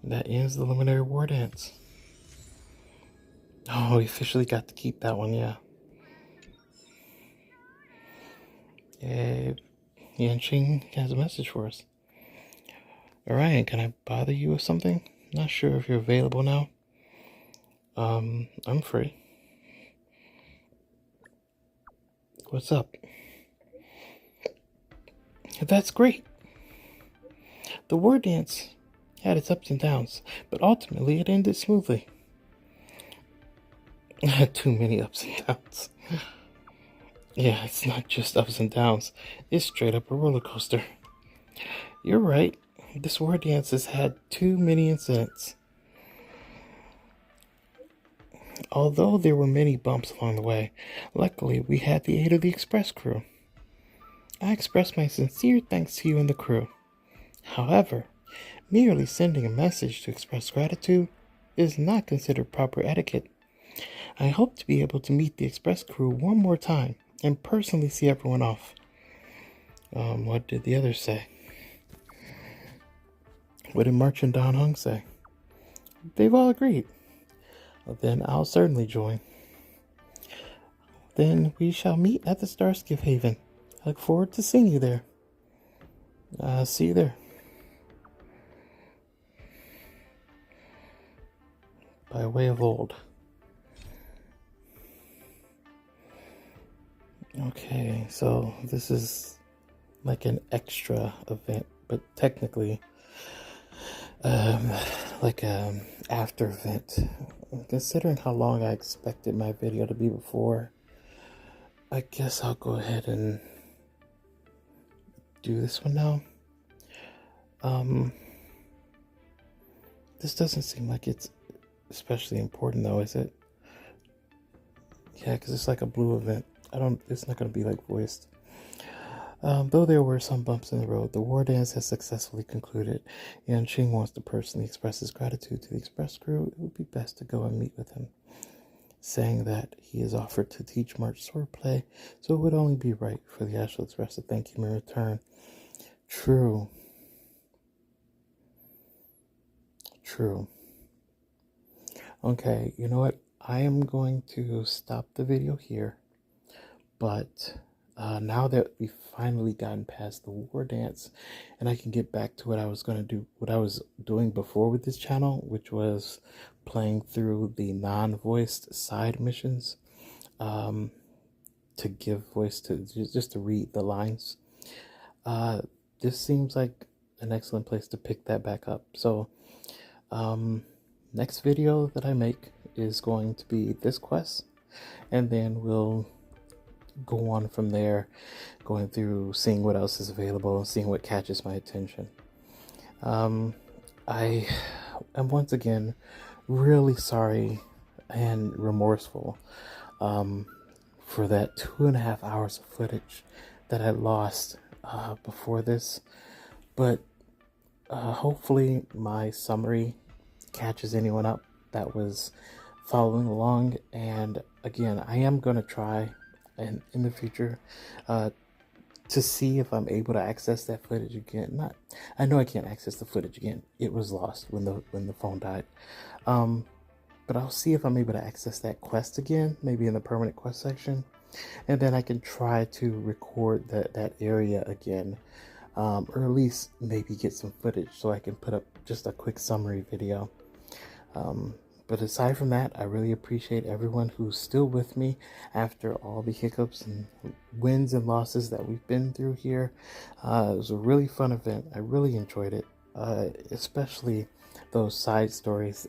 That ends the Luminary War Dance. Oh, we officially got to keep that one, yeah. Yanqing has a message for us. Orion, can I bother you with something? Not sure if you're available now. I'm free. What's up? That's great. The war dance had its ups and downs, but ultimately it ended smoothly. Too many ups and downs. Yeah, it's not just ups and downs. It's straight up a roller coaster. You're right. This war dance has had too many incidents. Although there were many bumps along the way, luckily we had the aid of the express crew. I express my sincere thanks to you and the crew. However, merely sending a message to express gratitude is not considered proper etiquette. I hope to be able to meet the express crew one more time and personally see everyone off. What did the others say? What did March and Don Hung say? They've all agreed. Well, then I'll certainly join. Then we shall meet at the Starskiff Haven. I look forward to seeing you there. See you there. By way of old. Okay, so this is like an extra event, but technically like an after event. Considering how long I expected my video to be before, I guess I'll go ahead and do this one now. This doesn't seem like it's especially important though, is it? Yeah, because it's like a blue event. It's not going to be like voiced. Though there were some bumps in the road, the Wardance has successfully concluded. Yan Qing wants to personally express his gratitude to the express crew. It would be best to go and meet with him, saying that he has offered to teach March swordplay, so it would only be right for the Astral Express to thank him in return. True. Okay, you know what? I am going to stop the video here, but now that we've finally gotten past the Wardance and I can get back to what I was going to do, what I was doing before with this channel, which was playing through the non-voiced side missions to give voice to, just to read the lines. This seems like an excellent place to pick that back up. So next video that I make is going to be this quest, and then we'll go on from there, going through seeing what else is available and seeing what catches my attention. I am once again really sorry and remorseful for that 2.5 hours of footage that I lost before this, but hopefully my summary catches anyone up that was following along. And again, I am going to try and in the future to see if I'm able to access that footage again. I know I can't access the footage again. It was lost when the phone died. But I'll see if I'm able to access that quest again, maybe in the permanent quest section, and then I can try to record that area again, or at least maybe get some footage so I can put up just a quick summary video. But aside from that, I really appreciate everyone who's still with me after all the hiccups and wins and losses that we've been through here. It was a really fun event. I really enjoyed it, especially those side stories.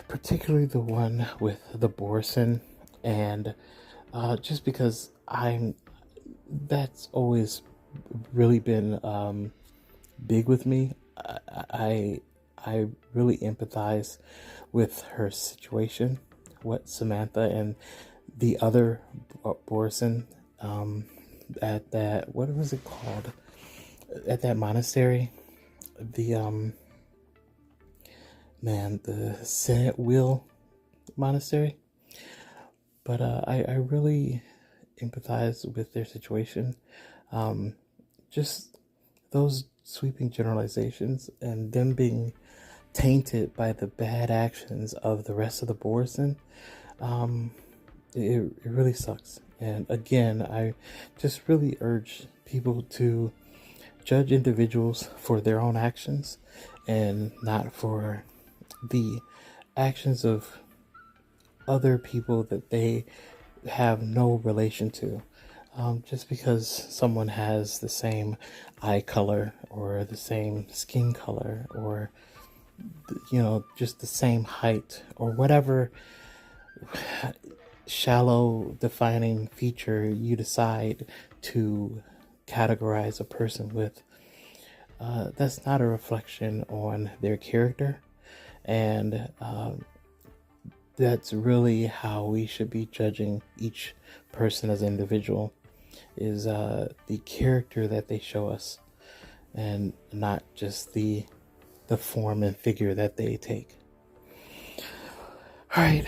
Particularly the one with the Borson, and just because that's always really been big with me. I really empathize with her situation, what Samantha and the other Borson at that, what was it called, at that monastery, the Senate Wheel Monastery. But I really empathize with their situation. Just those sweeping generalizations and them being tainted by the bad actions of the rest of the Borson, it really sucks. And again, I just really urge people to judge individuals for their own actions and not for the actions of other people that they have no relation to. Just because someone has the same eye color or the same skin color or, you know, just the same height or whatever shallow defining feature you decide to categorize a person with, that's not a reflection on their character. And that's really how we should be judging each person as an individual, is the character that they show us and not just the form and figure that they take. All right,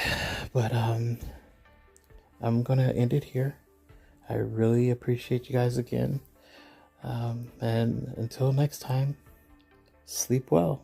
but I'm gonna end it here. I really appreciate you guys again. And until next time, sleep well.